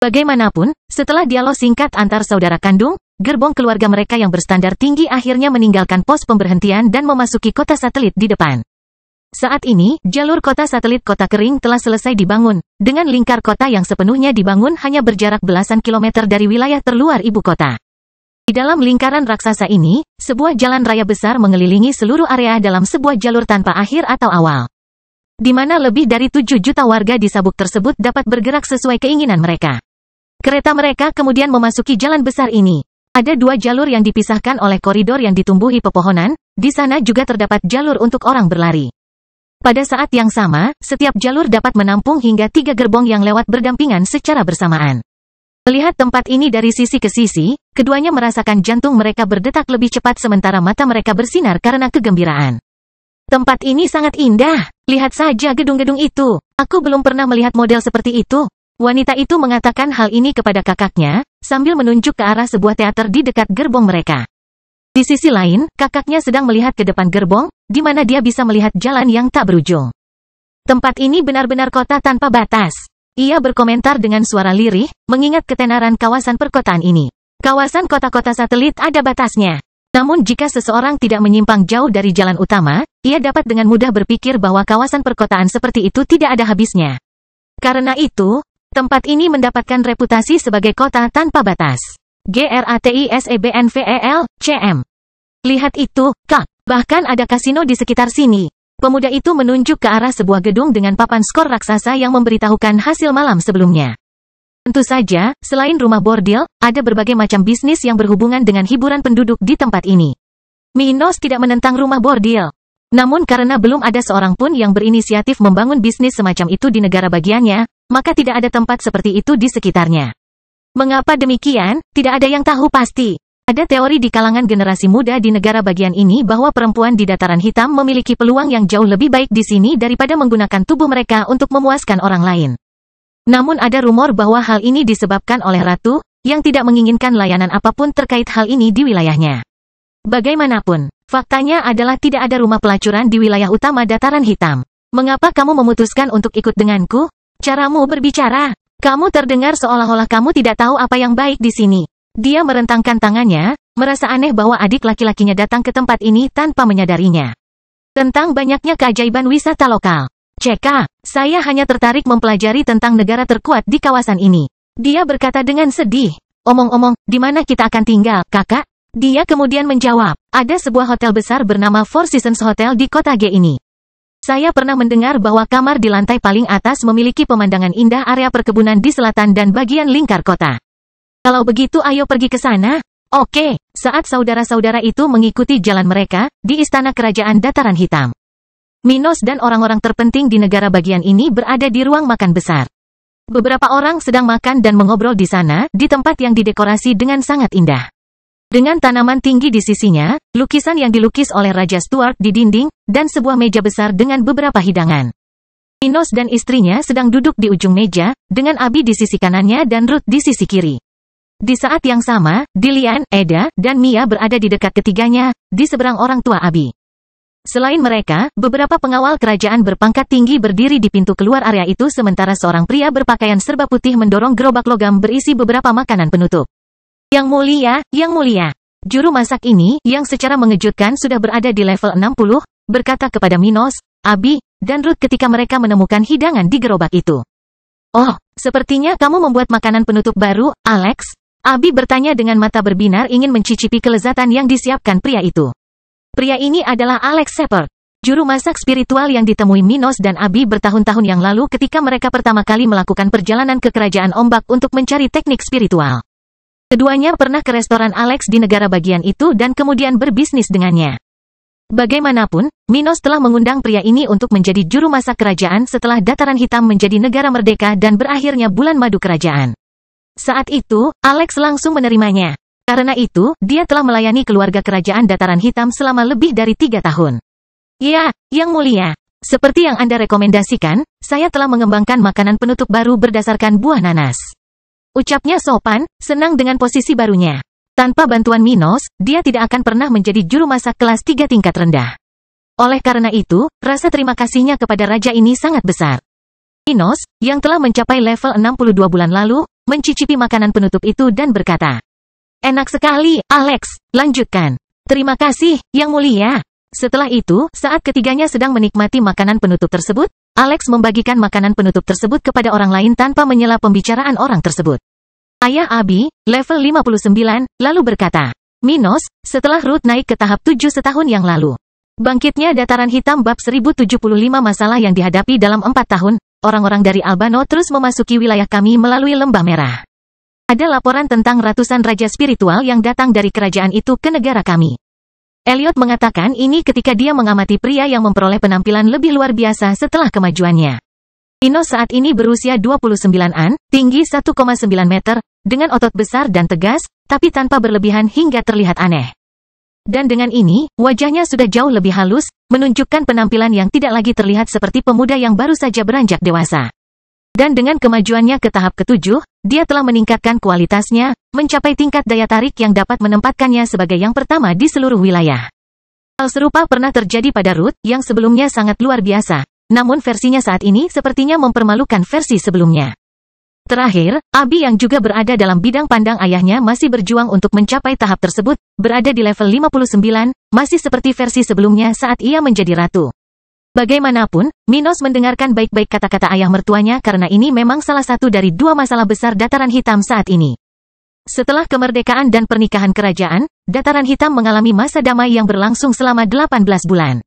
Bagaimanapun, setelah dialog singkat antar saudara kandung, gerbong keluarga mereka yang berstandar tinggi akhirnya meninggalkan pos pemberhentian dan memasuki kota satelit di depan. Saat ini, jalur kota satelit kota kering telah selesai dibangun, dengan lingkar kota yang sepenuhnya dibangun hanya berjarak belasan kilometer dari wilayah terluar ibu kota. Di dalam lingkaran raksasa ini, sebuah jalan raya besar mengelilingi seluruh area dalam sebuah jalur tanpa akhir atau awal. Di mana lebih dari 7 juta warga di sabuk tersebut dapat bergerak sesuai keinginan mereka. Kereta mereka kemudian memasuki jalan besar ini. Ada 2 jalur yang dipisahkan oleh koridor yang ditumbuhi pepohonan, di sana juga terdapat jalur untuk orang berlari. Pada saat yang sama, setiap jalur dapat menampung hingga 3 gerbong yang lewat berdampingan secara bersamaan. Melihat tempat ini dari sisi ke sisi, keduanya merasakan jantung mereka berdetak lebih cepat sementara mata mereka bersinar karena kegembiraan. Tempat ini sangat indah, lihat saja gedung-gedung itu. Aku belum pernah melihat model seperti itu. Wanita itu mengatakan hal ini kepada kakaknya, sambil menunjuk ke arah sebuah teater di dekat gerbong mereka. Di sisi lain, kakaknya sedang melihat ke depan gerbong, di mana dia bisa melihat jalan yang tak berujung. Tempat ini benar-benar kota tanpa batas. Ia berkomentar dengan suara lirih, mengingat ketenaran kawasan perkotaan ini. Kawasan kota-kota satelit ada batasnya. Namun jika seseorang tidak menyimpang jauh dari jalan utama, ia dapat dengan mudah berpikir bahwa kawasan perkotaan seperti itu tidak ada habisnya. Karena itu, tempat ini mendapatkan reputasi sebagai kota tanpa batas. GRATISEBNVEL, CM. Lihat itu, Kak. Bahkan ada kasino di sekitar sini. Pemuda itu menunjuk ke arah sebuah gedung dengan papan skor raksasa yang memberitahukan hasil malam sebelumnya. Tentu saja, selain rumah bordil, ada berbagai macam bisnis yang berhubungan dengan hiburan penduduk di tempat ini. Minos tidak menentang rumah bordil. Namun karena belum ada seorang pun yang berinisiatif membangun bisnis semacam itu di negara bagiannya, maka tidak ada tempat seperti itu di sekitarnya. Mengapa demikian? Tidak ada yang tahu pasti. Ada teori di kalangan generasi muda di negara bagian ini bahwa perempuan di dataran hitam memiliki peluang yang jauh lebih baik di sini daripada menggunakan tubuh mereka untuk memuaskan orang lain. Namun ada rumor bahwa hal ini disebabkan oleh ratu, yang tidak menginginkan layanan apapun terkait hal ini di wilayahnya. Bagaimanapun, faktanya adalah tidak ada rumah pelacuran di wilayah utama dataran hitam. Mengapa kamu memutuskan untuk ikut denganku? Caramu berbicara. Kamu terdengar seolah-olah kamu tidak tahu apa yang baik di sini. Dia merentangkan tangannya, merasa aneh bahwa adik laki-lakinya datang ke tempat ini tanpa menyadarinya. Tentang banyaknya keajaiban wisata lokal. CK, saya hanya tertarik mempelajari tentang negara terkuat di kawasan ini. Dia berkata dengan sedih. Omong-omong, di mana kita akan tinggal, kakak? Dia kemudian menjawab, ada sebuah hotel besar bernama Four Seasons Hotel di kota G ini. Saya pernah mendengar bahwa kamar di lantai paling atas memiliki pemandangan indah area perkebunan di selatan dan bagian lingkar kota. Kalau begitu ayo pergi ke sana. Oke, saat saudara-saudara itu mengikuti jalan mereka, di istana kerajaan dataran hitam. Minos dan orang-orang terpenting di negara bagian ini berada di ruang makan besar. Beberapa orang sedang makan dan mengobrol di sana, di tempat yang didekorasi dengan sangat indah. Dengan tanaman tinggi di sisinya, lukisan yang dilukis oleh Raja Stuart di dinding, dan sebuah meja besar dengan beberapa hidangan. Minos dan istrinya sedang duduk di ujung meja, dengan Abi di sisi kanannya dan Ruth di sisi kiri. Di saat yang sama, Dilian, Eda, dan Mia berada di dekat ketiganya, di seberang orang tua Abi. Selain mereka, beberapa pengawal kerajaan berpangkat tinggi berdiri di pintu keluar area itu sementara seorang pria berpakaian serba putih mendorong gerobak logam berisi beberapa makanan penutup. Yang mulia, juru masak ini, yang secara mengejutkan sudah berada di level 60, berkata kepada Minos, Abi, dan Ruth ketika mereka menemukan hidangan di gerobak itu. Oh, sepertinya kamu membuat makanan penutup baru, Alex? Abi bertanya dengan mata berbinar ingin mencicipi kelezatan yang disiapkan pria itu. Pria ini adalah Alex Shepard, juru masak spiritual yang ditemui Minos dan Abi bertahun-tahun yang lalu ketika mereka pertama kali melakukan perjalanan ke Kerajaan Ombak untuk mencari teknik spiritual. Keduanya pernah ke restoran Alex di negara bagian itu dan kemudian berbisnis dengannya. Bagaimanapun, Minos telah mengundang pria ini untuk menjadi juru masak kerajaan setelah dataran hitam menjadi negara merdeka dan berakhirnya bulan madu kerajaan. Saat itu, Alex langsung menerimanya. Karena itu, dia telah melayani keluarga kerajaan dataran hitam selama lebih dari 3 tahun. Ya, yang mulia. Seperti yang Anda rekomendasikan, saya telah mengembangkan makanan penutup baru berdasarkan buah nanas. Ucapnya sopan, senang dengan posisi barunya. Tanpa bantuan Minos, dia tidak akan pernah menjadi juru masak kelas 3 tingkat rendah. Oleh karena itu, rasa terima kasihnya kepada raja ini sangat besar. Minos, yang telah mencapai level 62 bulan lalu, mencicipi makanan penutup itu dan berkata, enak sekali, Alex, lanjutkan. Terima kasih, yang mulia. Setelah itu, saat ketiganya sedang menikmati makanan penutup tersebut, Alex membagikan makanan penutup tersebut kepada orang lain tanpa menyela pembicaraan orang tersebut. Ayah Abi, level 59, lalu berkata, Minos, setelah Ruth naik ke tahap 7 setahun yang lalu. Bangkitnya dataran hitam bab 1075 masalah yang dihadapi dalam 4 tahun, orang-orang dari Albano terus memasuki wilayah kami melalui Lembah Merah. Ada laporan tentang ratusan raja spiritual yang datang dari kerajaan itu ke negara kami. Elliot mengatakan ini ketika dia mengamati pria yang memperoleh penampilan lebih luar biasa setelah kemajuannya. Minos saat ini berusia 29-an, tinggi 1,9 meter, dengan otot besar dan tegas, tapi tanpa berlebihan hingga terlihat aneh. Dan dengan ini, wajahnya sudah jauh lebih halus, menunjukkan penampilan yang tidak lagi terlihat seperti pemuda yang baru saja beranjak dewasa. Dan dengan kemajuannya ke tahap ke-7, dia telah meningkatkan kualitasnya, mencapai tingkat daya tarik yang dapat menempatkannya sebagai yang pertama di seluruh wilayah. Hal serupa pernah terjadi pada Ruth, yang sebelumnya sangat luar biasa, namun versinya saat ini sepertinya mempermalukan versi sebelumnya. Terakhir, Abi yang juga berada dalam bidang pandang ayahnya masih berjuang untuk mencapai tahap tersebut, berada di level 59, masih seperti versi sebelumnya saat ia menjadi ratu. Bagaimanapun, Minos mendengarkan baik-baik kata-kata ayah mertuanya karena ini memang salah satu dari 2 masalah besar dataran hitam saat ini. Setelah kemerdekaan dan pernikahan kerajaan, dataran hitam mengalami masa damai yang berlangsung selama 18 bulan.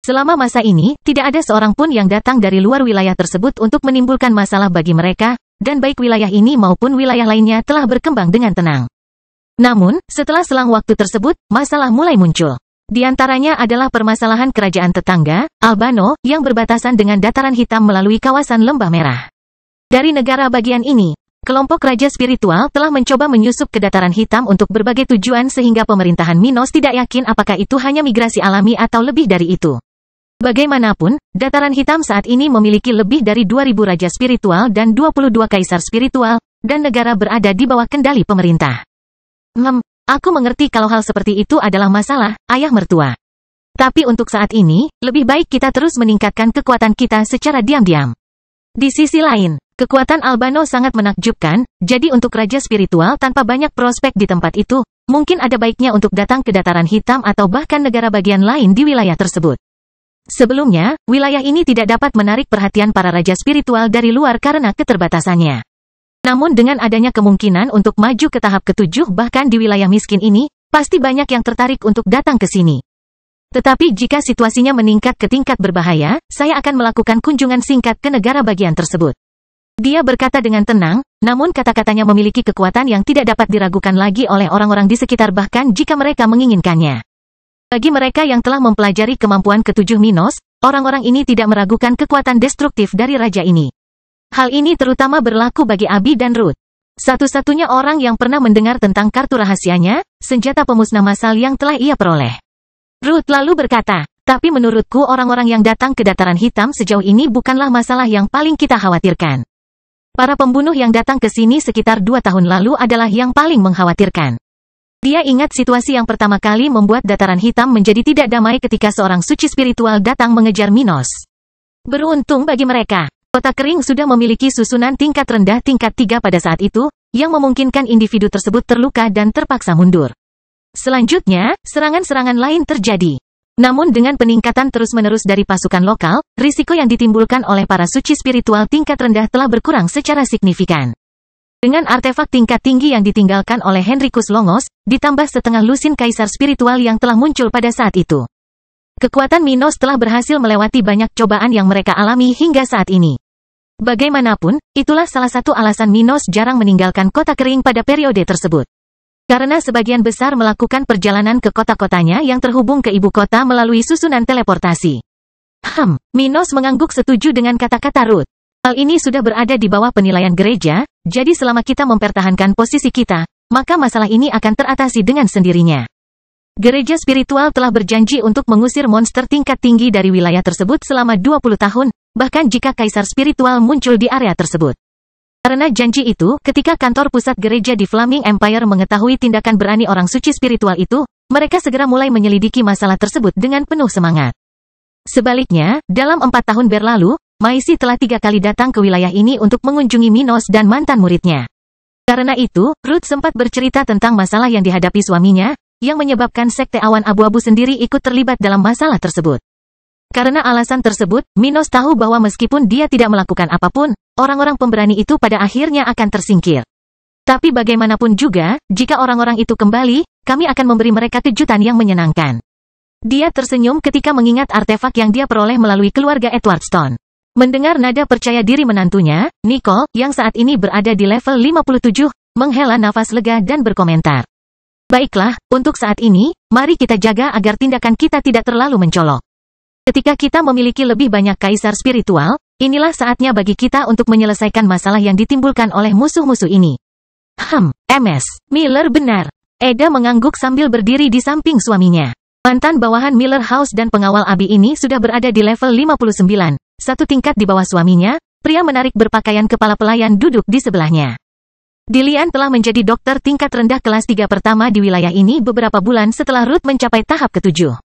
Selama masa ini, tidak ada seorang pun yang datang dari luar wilayah tersebut untuk menimbulkan masalah bagi mereka, dan baik wilayah ini maupun wilayah lainnya telah berkembang dengan tenang. Namun, setelah selang waktu tersebut, masalah mulai muncul. Di antaranya adalah permasalahan kerajaan tetangga, Albano, yang berbatasan dengan dataran hitam melalui kawasan Lembah Merah. Dari negara bagian ini, Kelompok Raja Spiritual telah mencoba menyusup ke Dataran Hitam untuk berbagai tujuan sehingga pemerintahan Minos tidak yakin apakah itu hanya migrasi alami atau lebih dari itu. Bagaimanapun, Dataran Hitam saat ini memiliki lebih dari 2.000 Raja Spiritual dan 22 Kaisar Spiritual, dan negara berada di bawah kendali pemerintah. Aku mengerti kalau hal seperti itu adalah masalah, ayah mertua. Tapi untuk saat ini, lebih baik kita terus meningkatkan kekuatan kita secara diam-diam. Di sisi lain, kekuatan Albano sangat menakjubkan, jadi untuk Raja Spiritual tanpa banyak prospek di tempat itu, mungkin ada baiknya untuk datang ke Dataran Hitam atau bahkan negara bagian lain di wilayah tersebut. Sebelumnya, wilayah ini tidak dapat menarik perhatian para Raja Spiritual dari luar karena keterbatasannya. Namun dengan adanya kemungkinan untuk maju ke tahap ke-7 bahkan di wilayah miskin ini, pasti banyak yang tertarik untuk datang ke sini. Tetapi jika situasinya meningkat ke tingkat berbahaya, saya akan melakukan kunjungan singkat ke negara bagian tersebut. Dia berkata dengan tenang, namun kata-katanya memiliki kekuatan yang tidak dapat diragukan lagi oleh orang-orang di sekitar bahkan jika mereka menginginkannya. Bagi mereka yang telah mempelajari kemampuan ke-7 Minos, orang-orang ini tidak meragukan kekuatan destruktif dari raja ini. Hal ini terutama berlaku bagi Abi dan Ruth. Satu-satunya orang yang pernah mendengar tentang kartu rahasianya, senjata pemusnah massal yang telah ia peroleh. Ruth lalu berkata, tapi menurutku orang-orang yang datang ke Dataran Hitam sejauh ini bukanlah masalah yang paling kita khawatirkan. Para pembunuh yang datang ke sini sekitar 2 tahun lalu adalah yang paling mengkhawatirkan. Dia ingat situasi yang pertama kali membuat Dataran Hitam menjadi tidak damai ketika seorang suci spiritual datang mengejar Minos. Beruntung bagi mereka. Kota Kering sudah memiliki susunan tingkat rendah tingkat 3 pada saat itu, yang memungkinkan individu tersebut terluka dan terpaksa mundur. Selanjutnya, serangan-serangan lain terjadi. Namun dengan peningkatan terus-menerus dari pasukan lokal, risiko yang ditimbulkan oleh para suci spiritual tingkat rendah telah berkurang secara signifikan. Dengan artefak tingkat tinggi yang ditinggalkan oleh Henricus Longos, ditambah setengah lusin kaisar spiritual yang telah muncul pada saat itu. Kekuatan Minos telah berhasil melewati banyak cobaan yang mereka alami hingga saat ini. Bagaimanapun, itulah salah satu alasan Minos jarang meninggalkan Kota Kering pada periode tersebut. Karena sebagian besar melakukan perjalanan ke kota-kotanya yang terhubung ke ibu kota melalui susunan teleportasi. Minos mengangguk setuju dengan kata-kata Ruth. Hal ini sudah berada di bawah penilaian gereja, jadi selama kita mempertahankan posisi kita, maka masalah ini akan teratasi dengan sendirinya. Gereja spiritual telah berjanji untuk mengusir monster tingkat tinggi dari wilayah tersebut selama 20 tahun, bahkan jika kaisar spiritual muncul di area tersebut. Karena janji itu, ketika kantor pusat gereja di Flaming Empire mengetahui tindakan berani orang suci spiritual itu, mereka segera mulai menyelidiki masalah tersebut dengan penuh semangat. Sebaliknya, dalam 4 tahun berlalu, Maisi telah 3 kali datang ke wilayah ini untuk mengunjungi Minos dan mantan muridnya. Karena itu, Ruth sempat bercerita tentang masalah yang dihadapi suaminya, yang menyebabkan sekte awan abu-abu sendiri ikut terlibat dalam masalah tersebut. Karena alasan tersebut, Minos tahu bahwa meskipun dia tidak melakukan apapun, orang-orang pemberani itu pada akhirnya akan tersingkir. Tapi bagaimanapun juga, jika orang-orang itu kembali, kami akan memberi mereka kejutan yang menyenangkan. Dia tersenyum ketika mengingat artefak yang dia peroleh melalui keluarga Edward Stone. Mendengar nada percaya diri menantunya, Nicole, yang saat ini berada di level 57, menghela nafas lega dan berkomentar. Baiklah, untuk saat ini, mari kita jaga agar tindakan kita tidak terlalu mencolok. Ketika kita memiliki lebih banyak kaisar spiritual, inilah saatnya bagi kita untuk menyelesaikan masalah yang ditimbulkan oleh musuh-musuh ini. MS. Miller benar. Eda mengangguk sambil berdiri di samping suaminya. Mantan bawahan Miller House dan pengawal Abi ini sudah berada di level 59, satu tingkat di bawah suaminya, pria menarik berpakaian kepala pelayan duduk di sebelahnya. Dillian telah menjadi dokter tingkat rendah kelas 3 pertama di wilayah ini beberapa bulan setelah Ruth mencapai tahap ke-7.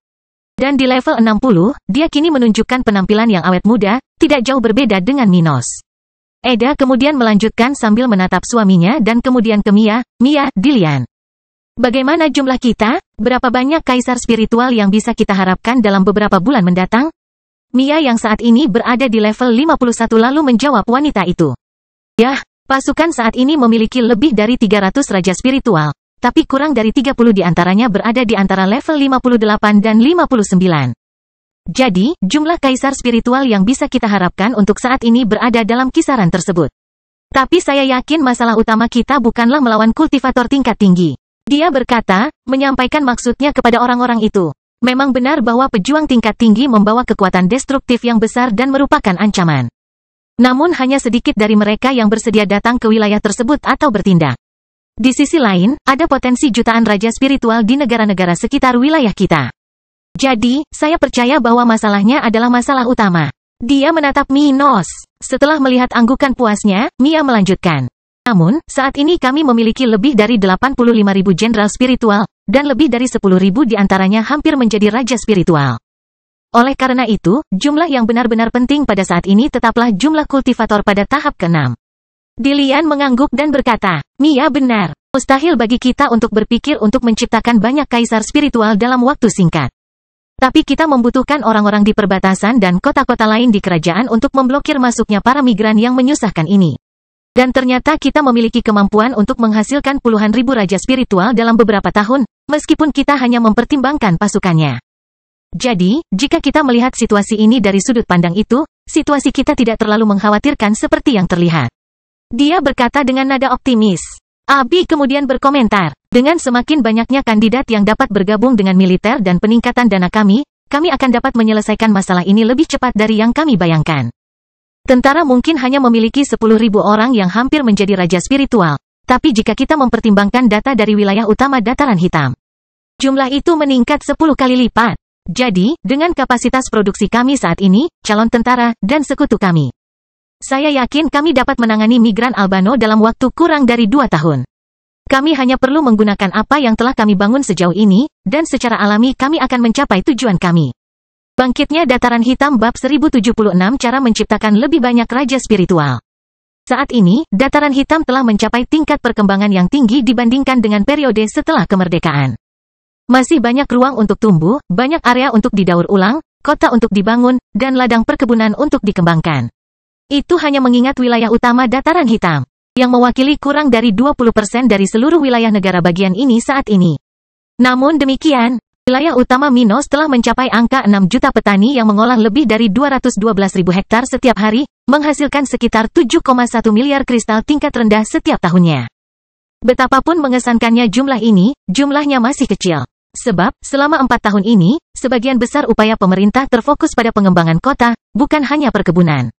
Dan di level 60, dia kini menunjukkan penampilan yang awet muda, tidak jauh berbeda dengan Minos. Eda kemudian melanjutkan sambil menatap suaminya dan kemudian ke Mia, Dillian. Bagaimana jumlah kita? Berapa banyak kaisar spiritual yang bisa kita harapkan dalam beberapa bulan mendatang? Mia yang saat ini berada di level 51 lalu menjawab wanita itu. Yah. Pasukan saat ini memiliki lebih dari 300 raja spiritual, tapi kurang dari 30 di antaranya berada di antara level 58 dan 59. Jadi, jumlah kaisar spiritual yang bisa kita harapkan untuk saat ini berada dalam kisaran tersebut. Tapi saya yakin masalah utama kita bukanlah melawan kultivator tingkat tinggi. Dia berkata, menyampaikan maksudnya kepada orang-orang itu. Memang benar bahwa pejuang tingkat tinggi membawa kekuatan destruktif yang besar dan merupakan ancaman. Namun hanya sedikit dari mereka yang bersedia datang ke wilayah tersebut atau bertindak. Di sisi lain, ada potensi jutaan raja spiritual di negara-negara sekitar wilayah kita. Jadi, saya percaya bahwa masalahnya adalah masalah utama. Dia menatap Minos. Setelah melihat anggukan puasnya, Mia melanjutkan. Namun, saat ini kami memiliki lebih dari 85.000 jenderal spiritual, dan lebih dari 10.000 diantaranya hampir menjadi raja spiritual. Oleh karena itu, jumlah yang benar-benar penting pada saat ini tetaplah jumlah kultivator pada tahap ke-6. Dilian mengangguk dan berkata, Mia benar. Mustahil bagi kita untuk berpikir untuk menciptakan banyak kaisar spiritual dalam waktu singkat. Tapi kita membutuhkan orang-orang di perbatasan dan kota-kota lain di kerajaan untuk memblokir masuknya para migran yang menyusahkan ini. Dan ternyata kita memiliki kemampuan untuk menghasilkan puluhan ribu raja spiritual dalam beberapa tahun, meskipun kita hanya mempertimbangkan pasukannya. Jadi, jika kita melihat situasi ini dari sudut pandang itu, situasi kita tidak terlalu mengkhawatirkan seperti yang terlihat. Dia berkata dengan nada optimis. Abi kemudian berkomentar, dengan semakin banyaknya kandidat yang dapat bergabung dengan militer dan peningkatan dana kami akan dapat menyelesaikan masalah ini lebih cepat dari yang kami bayangkan. Tentara mungkin hanya memiliki 10.000 orang yang hampir menjadi raja spiritual, tapi jika kita mempertimbangkan data dari wilayah utama Dataran Hitam, jumlah itu meningkat 10 kali lipat. Jadi, dengan kapasitas produksi kami saat ini, calon tentara, dan sekutu kami, saya yakin kami dapat menangani migran Albano dalam waktu kurang dari 2 tahun. Kami hanya perlu menggunakan apa yang telah kami bangun sejauh ini, dan secara alami kami akan mencapai tujuan kami. Bangkitnya Dataran Hitam bab 1076 cara menciptakan lebih banyak raja spiritual. Saat ini, Dataran Hitam telah mencapai tingkat perkembangan yang tinggi dibandingkan dengan periode setelah kemerdekaan. Masih banyak ruang untuk tumbuh, banyak area untuk didaur ulang, kota untuk dibangun, dan ladang perkebunan untuk dikembangkan. Itu hanya mengingat wilayah utama Dataran Hitam, yang mewakili kurang dari 20% dari seluruh wilayah negara bagian ini saat ini. Namun demikian, wilayah utama Minos telah mencapai angka 6 juta petani yang mengolah lebih dari 212.000 hektar setiap hari, menghasilkan sekitar 7,1 miliar kristal tingkat rendah setiap tahunnya. Betapapun mengesankannya jumlah ini, jumlahnya masih kecil. Sebab, selama 4 tahun ini, sebagian besar upaya pemerintah terfokus pada pengembangan kota, bukan hanya perkebunan.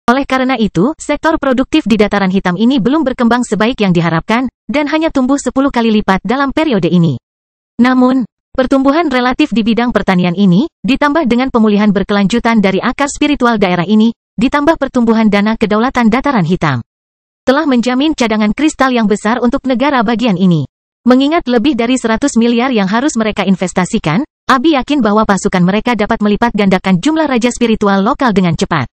Oleh karena itu, sektor produktif di Dataran Hitam ini belum berkembang sebaik yang diharapkan, dan hanya tumbuh 10 kali lipat dalam periode ini. Namun, pertumbuhan relatif di bidang pertanian ini, ditambah dengan pemulihan berkelanjutan dari akar spiritual daerah ini, ditambah pertumbuhan dana kedaulatan Dataran Hitam, telah menjamin cadangan kristal yang besar untuk negara bagian ini. Mengingat lebih dari 100 miliar yang harus mereka investasikan, Abi yakin bahwa pasukan mereka dapat melipat gandakan jumlah raja spiritual lokal dengan cepat.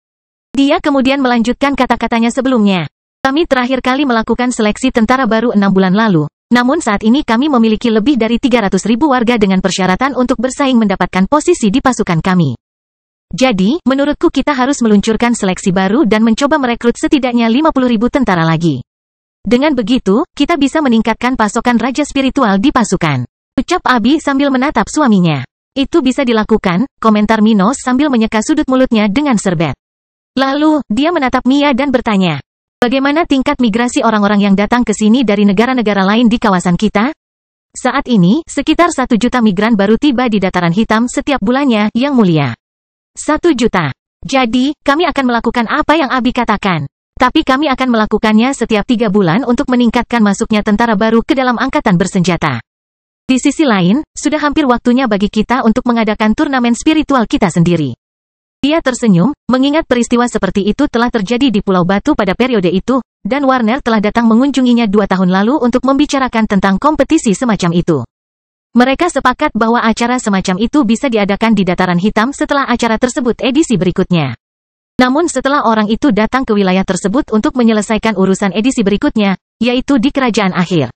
Dia kemudian melanjutkan kata-katanya sebelumnya. Kami terakhir kali melakukan seleksi tentara baru 6 bulan lalu. Namun saat ini kami memiliki lebih dari 300.000 warga dengan persyaratan untuk bersaing mendapatkan posisi di pasukan kami. Jadi, menurutku kita harus meluncurkan seleksi baru dan mencoba merekrut setidaknya 50.000 tentara lagi. Dengan begitu, kita bisa meningkatkan pasokan raja spiritual di pasukan. Ucap Abi sambil menatap suaminya. Itu bisa dilakukan, komentar Minos sambil menyeka sudut mulutnya dengan serbet. Lalu, dia menatap Mia dan bertanya, bagaimana tingkat migrasi orang-orang yang datang ke sini dari negara-negara lain di kawasan kita? Saat ini, sekitar 1 juta migran baru tiba di Dataran Hitam setiap bulannya, Yang Mulia. 1 juta. Jadi, kami akan melakukan apa yang Abi katakan. Tapi kami akan melakukannya setiap 3 bulan untuk meningkatkan masuknya tentara baru ke dalam angkatan bersenjata. Di sisi lain, sudah hampir waktunya bagi kita untuk mengadakan turnamen spiritual kita sendiri. Dia tersenyum, mengingat peristiwa seperti itu telah terjadi di Pulau Batu pada periode itu, dan Warner telah datang mengunjunginya 2 tahun lalu untuk membicarakan tentang kompetisi semacam itu. Mereka sepakat bahwa acara semacam itu bisa diadakan di Dataran Hitam setelah acara tersebut edisi berikutnya. Namun setelah orang itu datang ke wilayah tersebut untuk menyelesaikan urusan edisi berikutnya, yaitu di Kerajaan Akhir.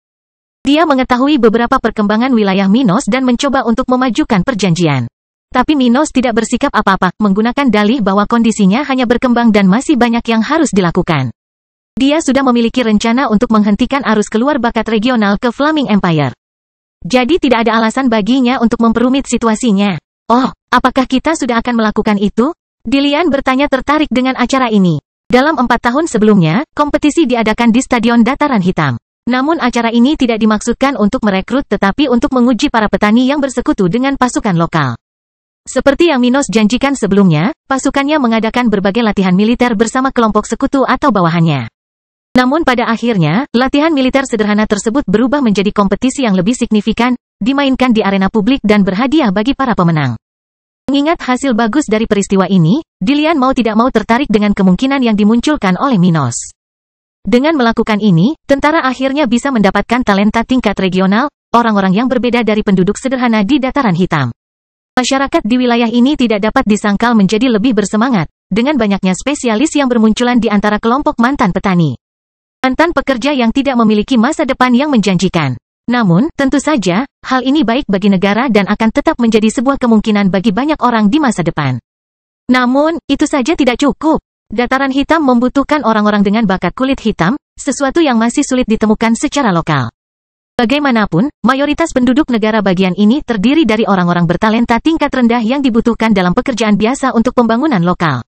Dia mengetahui beberapa perkembangan wilayah Minos dan mencoba untuk memajukan perjanjian. Tapi Minos tidak bersikap apa-apa, menggunakan dalih bahwa kondisinya hanya berkembang dan masih banyak yang harus dilakukan. Dia sudah memiliki rencana untuk menghentikan arus keluar bakat regional ke Flaming Empire. Jadi tidak ada alasan baginya untuk memperumit situasinya. Oh, apakah kita sudah akan melakukan itu? Dilian bertanya tertarik dengan acara ini. Dalam 4 tahun sebelumnya, kompetisi diadakan di Stadion Dataran Hitam. Namun acara ini tidak dimaksudkan untuk merekrut tetapi untuk menguji para petani yang bersekutu dengan pasukan lokal. Seperti yang Minos janjikan sebelumnya, pasukannya mengadakan berbagai latihan militer bersama kelompok sekutu atau bawahannya. Namun pada akhirnya, latihan militer sederhana tersebut berubah menjadi kompetisi yang lebih signifikan, dimainkan di arena publik dan berhadiah bagi para pemenang. Mengingat hasil bagus dari peristiwa ini, Dilian mau tidak mau tertarik dengan kemungkinan yang dimunculkan oleh Minos. Dengan melakukan ini, tentara akhirnya bisa mendapatkan talenta tingkat regional, orang-orang yang berbeda dari penduduk sederhana di Dataran Hitam. Masyarakat di wilayah ini tidak dapat disangkal menjadi lebih bersemangat, dengan banyaknya spesialis yang bermunculan di antara kelompok mantan petani. Mantan pekerja yang tidak memiliki masa depan yang menjanjikan. Namun, tentu saja, hal ini baik bagi negara dan akan tetap menjadi sebuah kemungkinan bagi banyak orang di masa depan. Namun, itu saja tidak cukup. Dataran Hitam membutuhkan orang-orang dengan bakat kulit hitam, sesuatu yang masih sulit ditemukan secara lokal. Bagaimanapun, mayoritas penduduk negara bagian ini terdiri dari orang-orang bertalenta tingkat rendah yang dibutuhkan dalam pekerjaan biasa untuk pembangunan lokal.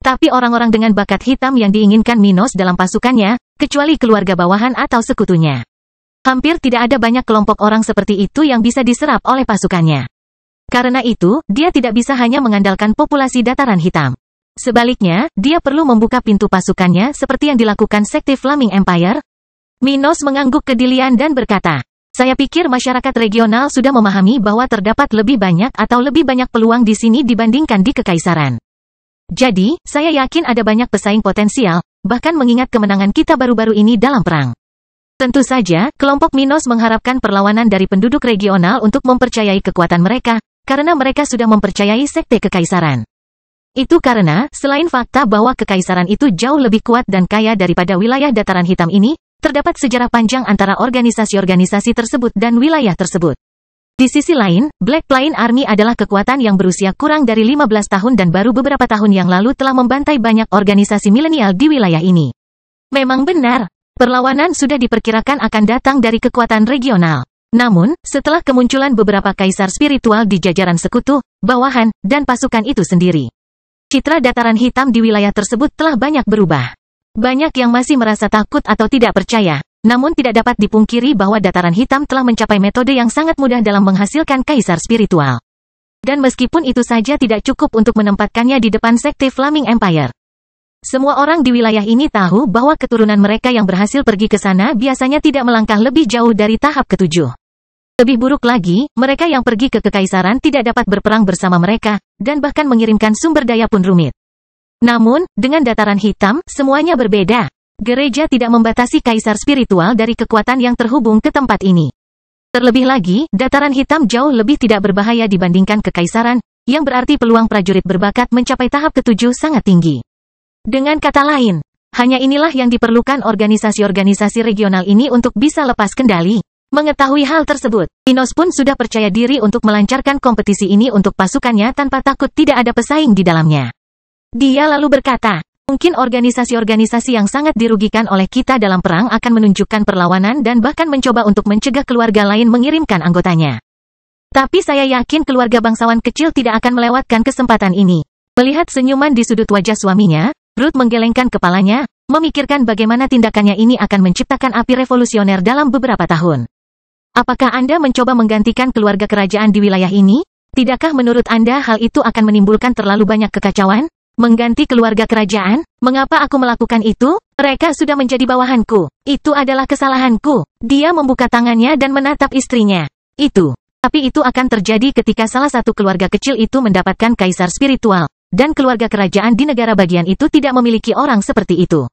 Tapi orang-orang dengan bakat hitam yang diinginkan Minos dalam pasukannya, kecuali keluarga bawahan atau sekutunya. Hampir tidak ada banyak kelompok orang seperti itu yang bisa diserap oleh pasukannya. Karena itu, dia tidak bisa hanya mengandalkan populasi Dataran Hitam. Sebaliknya, dia perlu membuka pintu pasukannya seperti yang dilakukan Sekte Flaming Empire. Minos mengangguk ke Dilian dan berkata, "Saya pikir masyarakat regional sudah memahami bahwa terdapat lebih banyak peluang di sini dibandingkan di Kekaisaran. Jadi, saya yakin ada banyak pesaing potensial, bahkan mengingat kemenangan kita baru-baru ini dalam perang." Tentu saja, kelompok Minos mengharapkan perlawanan dari penduduk regional untuk mempercayai kekuatan mereka, karena mereka sudah mempercayai Sekte Kekaisaran. Itu karena, selain fakta bahwa Kekaisaran itu jauh lebih kuat dan kaya daripada wilayah Dataran Hitam ini, terdapat sejarah panjang antara organisasi-organisasi tersebut dan wilayah tersebut. Di sisi lain, Black Plain Army adalah kekuatan yang berusia kurang dari 15 tahun dan baru beberapa tahun yang lalu telah membantai banyak organisasi milenial di wilayah ini. Memang benar, perlawanan sudah diperkirakan akan datang dari kekuatan regional. Namun, setelah kemunculan beberapa kaisar spiritual di jajaran sekutu, bawahan, dan pasukan itu sendiri, citra Dataran Hitam di wilayah tersebut telah banyak berubah. Banyak yang masih merasa takut atau tidak percaya, namun tidak dapat dipungkiri bahwa Dataran Hitam telah mencapai metode yang sangat mudah dalam menghasilkan kaisar spiritual. Dan meskipun itu saja tidak cukup untuk menempatkannya di depan Sekte Flaming Empire. Semua orang di wilayah ini tahu bahwa keturunan mereka yang berhasil pergi ke sana biasanya tidak melangkah lebih jauh dari tahap ke-7. Lebih buruk lagi, mereka yang pergi ke Kekaisaran tidak dapat berperang bersama mereka, dan bahkan mengirimkan sumber daya pun rumit. Namun, dengan Dataran Hitam, semuanya berbeda. Gereja tidak membatasi kaisar spiritual dari kekuatan yang terhubung ke tempat ini. Terlebih lagi, Dataran Hitam jauh lebih tidak berbahaya dibandingkan Kekaisaran, yang berarti peluang prajurit berbakat mencapai tahap ke-7 sangat tinggi. Dengan kata lain, hanya inilah yang diperlukan organisasi-organisasi regional ini untuk bisa lepas kendali. Mengetahui hal tersebut, Minos pun sudah percaya diri untuk melancarkan kompetisi ini untuk pasukannya tanpa takut tidak ada pesaing di dalamnya. Dia lalu berkata, mungkin organisasi-organisasi yang sangat dirugikan oleh kita dalam perang akan menunjukkan perlawanan dan bahkan mencoba untuk mencegah keluarga lain mengirimkan anggotanya. Tapi saya yakin keluarga bangsawan kecil tidak akan melewatkan kesempatan ini. Melihat senyuman di sudut wajah suaminya, Ruth menggelengkan kepalanya, memikirkan bagaimana tindakannya ini akan menciptakan api revolusioner dalam beberapa tahun. Apakah Anda mencoba menggantikan keluarga kerajaan di wilayah ini? Tidakkah menurut Anda hal itu akan menimbulkan terlalu banyak kekacauan? Mengganti keluarga kerajaan? Mengapa aku melakukan itu? Mereka sudah menjadi bawahanku. Itu adalah kesalahanku. Dia membuka tangannya dan menatap istrinya. Tapi itu akan terjadi ketika salah satu keluarga kecil itu mendapatkan kaisar spiritual, dan keluarga kerajaan di negara bagian itu tidak memiliki orang seperti itu.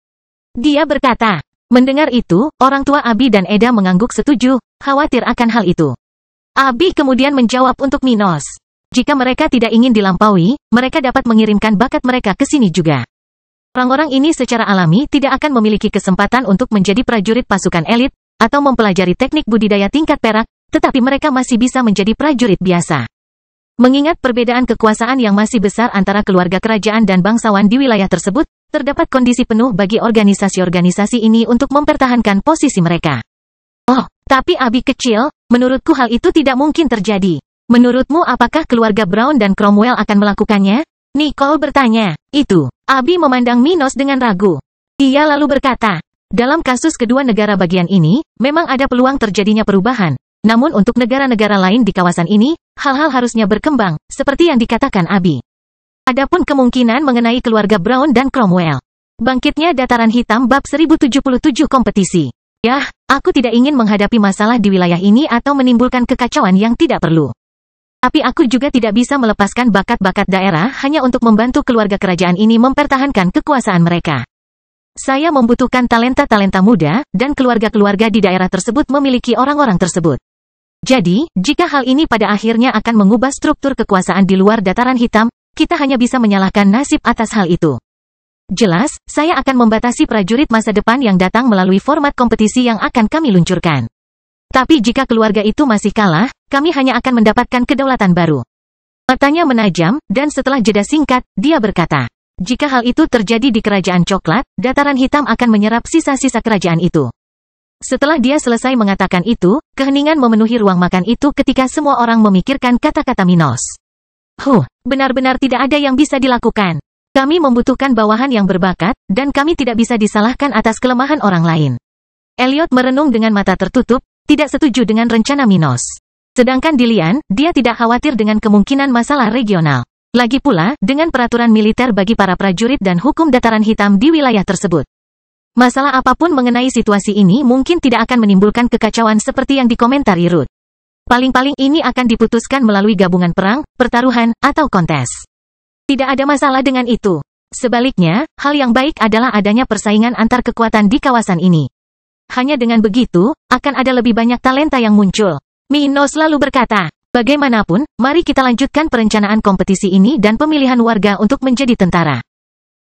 Dia berkata. Mendengar itu, orang tua Abi dan Eda mengangguk setuju, khawatir akan hal itu. Abi kemudian menjawab untuk Minos. Jika mereka tidak ingin dilampaui, mereka dapat mengirimkan bakat mereka ke sini juga. Orang-orang ini secara alami tidak akan memiliki kesempatan untuk menjadi prajurit pasukan elit, atau mempelajari teknik budidaya tingkat perak, tetapi mereka masih bisa menjadi prajurit biasa. Mengingat perbedaan kekuasaan yang masih besar antara keluarga kerajaan dan bangsawan di wilayah tersebut, terdapat kondisi penuh bagi organisasi-organisasi ini untuk mempertahankan posisi mereka. Oh, tapi Abi kecil, menurutku hal itu tidak mungkin terjadi. Menurutmu apakah keluarga Brown dan Cromwell akan melakukannya? Nicole bertanya. Abi memandang Minos dengan ragu. Dia lalu berkata, dalam kasus kedua negara bagian ini, memang ada peluang terjadinya perubahan. Namun untuk negara-negara lain di kawasan ini, hal-hal harusnya berkembang, seperti yang dikatakan Abi. Adapun kemungkinan mengenai keluarga Brown dan Cromwell. Bangkitnya Dataran Hitam bab 1077 kompetisi. Yah, aku tidak ingin menghadapi masalah di wilayah ini atau menimbulkan kekacauan yang tidak perlu. Tapi aku juga tidak bisa melepaskan bakat-bakat daerah hanya untuk membantu keluarga kerajaan ini mempertahankan kekuasaan mereka. Saya membutuhkan talenta-talenta muda, dan keluarga-keluarga di daerah tersebut memiliki orang-orang tersebut. Jadi, jika hal ini pada akhirnya akan mengubah struktur kekuasaan di luar Dataran Hitam, kita hanya bisa menyalahkan nasib atas hal itu. Jelas, saya akan membatasi prajurit masa depan yang datang melalui format kompetisi yang akan kami luncurkan. Tapi jika keluarga itu masih kalah, kami hanya akan mendapatkan kedaulatan baru. Matanya menajam, dan setelah jeda singkat, dia berkata, jika hal itu terjadi di Kerajaan Coklat, Dataran Hitam akan menyerap sisa-sisa kerajaan itu. Setelah dia selesai mengatakan itu, keheningan memenuhi ruang makan itu ketika semua orang memikirkan kata-kata Minos. Benar-benar tidak ada yang bisa dilakukan. Kami membutuhkan bawahan yang berbakat, dan kami tidak bisa disalahkan atas kelemahan orang lain. Elliot merenung dengan mata tertutup, tidak setuju dengan rencana Minos. Sedangkan Dilian, dia tidak khawatir dengan kemungkinan masalah regional. Lagi pula, dengan peraturan militer bagi para prajurit dan hukum Dataran Hitam di wilayah tersebut. Masalah apapun mengenai situasi ini mungkin tidak akan menimbulkan kekacauan seperti yang dikomentari Ruth. Paling-paling ini akan diputuskan melalui gabungan perang, pertaruhan, atau kontes. Tidak ada masalah dengan itu. Sebaliknya, hal yang baik adalah adanya persaingan antar kekuatan di kawasan ini. Hanya dengan begitu, akan ada lebih banyak talenta yang muncul. Minos lalu berkata, bagaimanapun, mari kita lanjutkan perencanaan kompetisi ini dan pemilihan warga untuk menjadi tentara.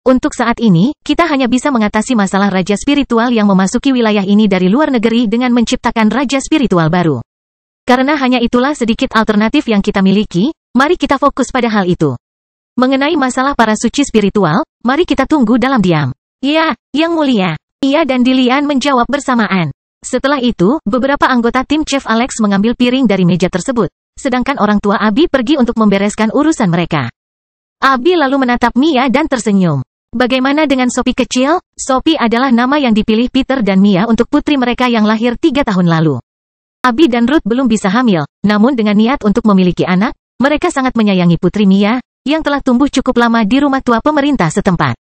Untuk saat ini, kita hanya bisa mengatasi masalah raja spiritual yang memasuki wilayah ini dari luar negeri dengan menciptakan raja spiritual baru. Karena hanya itulah sedikit alternatif yang kita miliki, mari kita fokus pada hal itu. Mengenai masalah para suci spiritual, mari kita tunggu dalam diam. Ya, Yang Mulia. Ia dan Dilian menjawab bersamaan. Setelah itu, beberapa anggota tim Chef Alex mengambil piring dari meja tersebut, sedangkan orang tua Abi pergi untuk membereskan urusan mereka. Abi lalu menatap Mia dan tersenyum. Bagaimana dengan Sophie kecil? Sophie adalah nama yang dipilih Peter dan Mia untuk putri mereka yang lahir 3 tahun lalu. Abi dan Ruth belum bisa hamil, namun dengan niat untuk memiliki anak, mereka sangat menyayangi putri Mia, yang telah tumbuh cukup lama di rumah tua pemerintah setempat.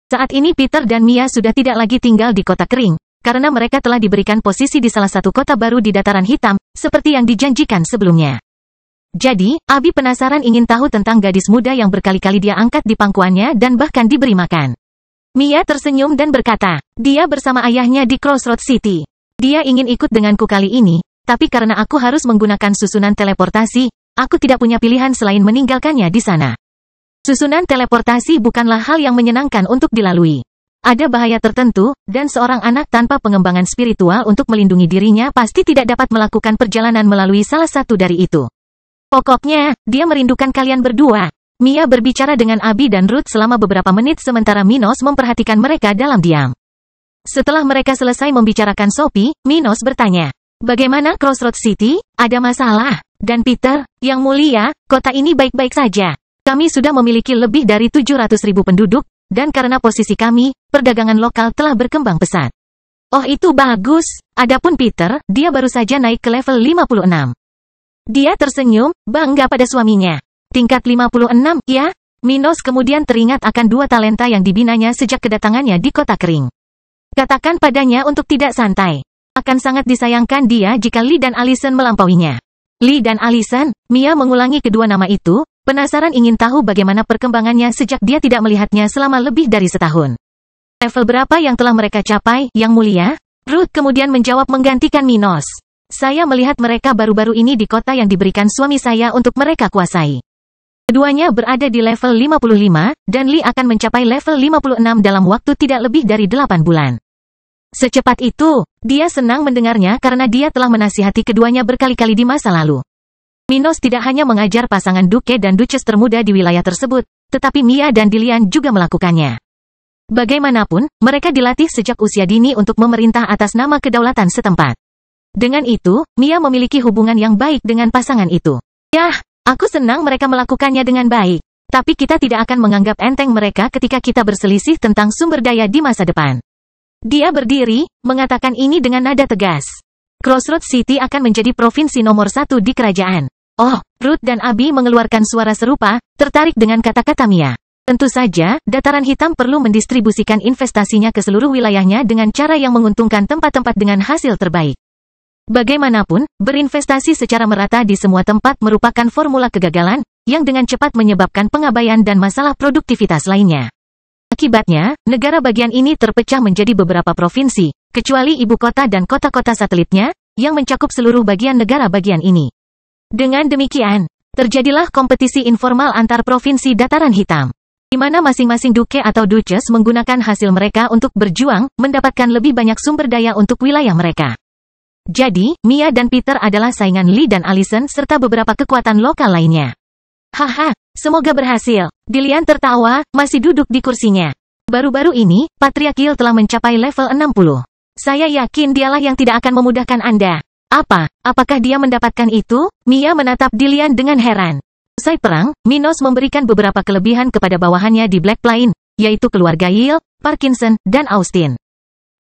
Saat ini Peter dan Mia sudah tidak lagi tinggal di kota kering, karena mereka telah diberikan posisi di salah satu kota baru di Dataran Hitam, seperti yang dijanjikan sebelumnya. Jadi, Abi penasaran ingin tahu tentang gadis muda yang berkali-kali dia angkat di pangkuannya dan bahkan diberi makan. Mia tersenyum dan berkata, dia bersama ayahnya di Crossroad City. Dia ingin ikut denganku kali ini, tapi karena aku harus menggunakan susunan teleportasi, aku tidak punya pilihan selain meninggalkannya di sana. Susunan teleportasi bukanlah hal yang menyenangkan untuk dilalui. Ada bahaya tertentu, dan seorang anak tanpa pengembangan spiritual untuk melindungi dirinya pasti tidak dapat melakukan perjalanan melalui salah satu dari itu. Pokoknya, dia merindukan kalian berdua. Mia berbicara dengan Abi dan Ruth selama beberapa menit sementara Minos memperhatikan mereka dalam diam. Setelah mereka selesai membicarakan Sophie, Minos bertanya, bagaimana Crossroad City? Ada masalah? Dan Peter, Yang Mulia, kota ini baik-baik saja. Kami sudah memiliki lebih dari 700.000 penduduk, dan karena posisi kami, perdagangan lokal telah berkembang pesat. Oh itu bagus. Adapun Peter, dia baru saja naik ke level 56. Dia tersenyum, bangga pada suaminya. Tingkat 56, ya? Minos kemudian teringat akan 2 talenta yang dibinanya sejak kedatangannya di kota kering. Katakan padanya untuk tidak santai. Akan sangat disayangkan dia jika Lee dan Allison melampauinya. Lee dan Allison, Mia mengulangi kedua nama itu, penasaran ingin tahu bagaimana perkembangannya sejak dia tidak melihatnya selama lebih dari setahun. Level berapa yang telah mereka capai, Yang Mulia? Ruth kemudian menjawab menggantikan Minos. Saya melihat mereka baru-baru ini di kota yang diberikan suami saya untuk mereka kuasai. Keduanya berada di level 55, dan Lee akan mencapai level 56 dalam waktu tidak lebih dari 8 bulan. Secepat itu, dia senang mendengarnya karena dia telah menasihati keduanya berkali-kali di masa lalu. Minos tidak hanya mengajar pasangan Duke dan Duchess termuda di wilayah tersebut, tetapi Mia dan Dilian juga melakukannya. Bagaimanapun, mereka dilatih sejak usia dini untuk memerintah atas nama kedaulatan setempat. Dengan itu, Mia memiliki hubungan yang baik dengan pasangan itu. Yah, aku senang mereka melakukannya dengan baik. Tapi kita tidak akan menganggap enteng mereka ketika kita berselisih tentang sumber daya di masa depan. Dia berdiri, mengatakan ini dengan nada tegas. Crossroads City akan menjadi provinsi nomor 1 di kerajaan. Oh, Ruth dan Abby mengeluarkan suara serupa, tertarik dengan kata-kata Mia. Tentu saja, Dataran Hitam perlu mendistribusikan investasinya ke seluruh wilayahnya dengan cara yang menguntungkan tempat-tempat dengan hasil terbaik. Bagaimanapun, berinvestasi secara merata di semua tempat merupakan formula kegagalan, yang dengan cepat menyebabkan pengabaian dan masalah produktivitas lainnya. Akibatnya, negara bagian ini terpecah menjadi beberapa provinsi, kecuali ibu kota dan kota-kota satelitnya, yang mencakup seluruh bagian negara bagian ini. Dengan demikian, terjadilah kompetisi informal antar provinsi Dataran Hitam, di mana masing-masing duke atau duchess menggunakan hasil mereka untuk berjuang, mendapatkan lebih banyak sumber daya untuk wilayah mereka. Jadi, Mia dan Peter adalah saingan Lee dan Allison serta beberapa kekuatan lokal lainnya. Haha, semoga berhasil. Dillian tertawa, masih duduk di kursinya. Baru-baru ini, Patriarchal telah mencapai level 60. Saya yakin dialah yang tidak akan memudahkan Anda. Apakah dia mendapatkan itu? Mia menatap Dillian dengan heran. Usai perang, Minos memberikan beberapa kelebihan kepada bawahannya di Black Plain, yaitu keluarga Yale, Parkinson, dan Austin.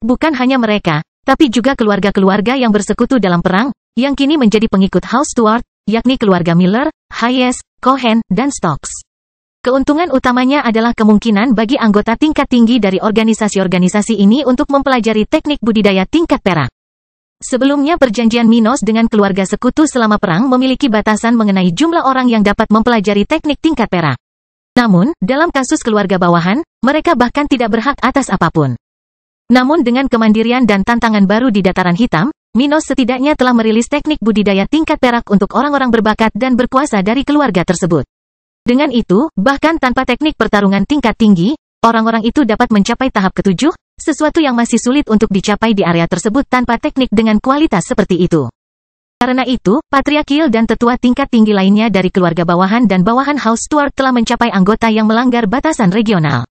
Bukan hanya mereka, tapi juga keluarga-keluarga yang bersekutu dalam perang, yang kini menjadi pengikut House Stuart, yakni keluarga Miller, Hayes, Cohen, dan Stokes. Keuntungan utamanya adalah kemungkinan bagi anggota tingkat tinggi dari organisasi-organisasi ini untuk mempelajari teknik budidaya tingkat perak. Sebelumnya perjanjian Minos dengan keluarga sekutu selama perang memiliki batasan mengenai jumlah orang yang dapat mempelajari teknik tingkat perak. Namun, dalam kasus keluarga bawahan, mereka bahkan tidak berhak atas apapun. Namun dengan kemandirian dan tantangan baru di Dataran Hitam, Minos setidaknya telah merilis teknik budidaya tingkat perak untuk orang-orang berbakat dan berkuasa dari keluarga tersebut. Dengan itu, bahkan tanpa teknik pertarungan tingkat tinggi, orang-orang itu dapat mencapai tahap ketujuh, sesuatu yang masih sulit untuk dicapai di area tersebut tanpa teknik dengan kualitas seperti itu. Karena itu, Patriarchal dan tetua tingkat tinggi lainnya dari keluarga bawahan dan bawahan House Stuart telah mencapai anggota yang melanggar batasan regional.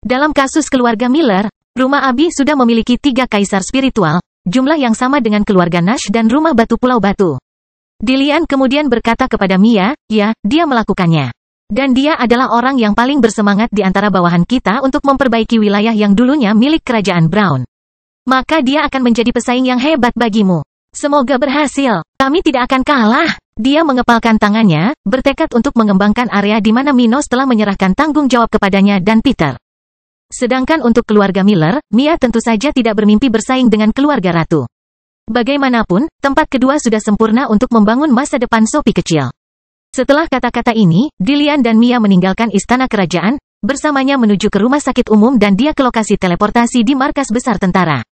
Dalam kasus keluarga Miller, rumah Abby sudah memiliki 3 kaisar spiritual, jumlah yang sama dengan keluarga Nash dan rumah batu Pulau Batu. Dillian kemudian berkata kepada Mia, ya, dia melakukannya. Dan dia adalah orang yang paling bersemangat di antara bawahan kita untuk memperbaiki wilayah yang dulunya milik kerajaan Brown. Maka dia akan menjadi pesaing yang hebat bagimu. Semoga berhasil. Kami tidak akan kalah. Dia mengepalkan tangannya, bertekad untuk mengembangkan area di mana Minos telah menyerahkan tanggung jawab kepadanya dan Peter. Sedangkan untuk keluarga Miller, Mia tentu saja tidak bermimpi bersaing dengan keluarga ratu. Bagaimanapun, tempat kedua sudah sempurna untuk membangun masa depan Sophie kecil. Setelah kata-kata ini, Dillian dan Mia meninggalkan istana kerajaan, bersamanya menuju ke rumah sakit umum dan dia ke lokasi teleportasi di markas besar tentara.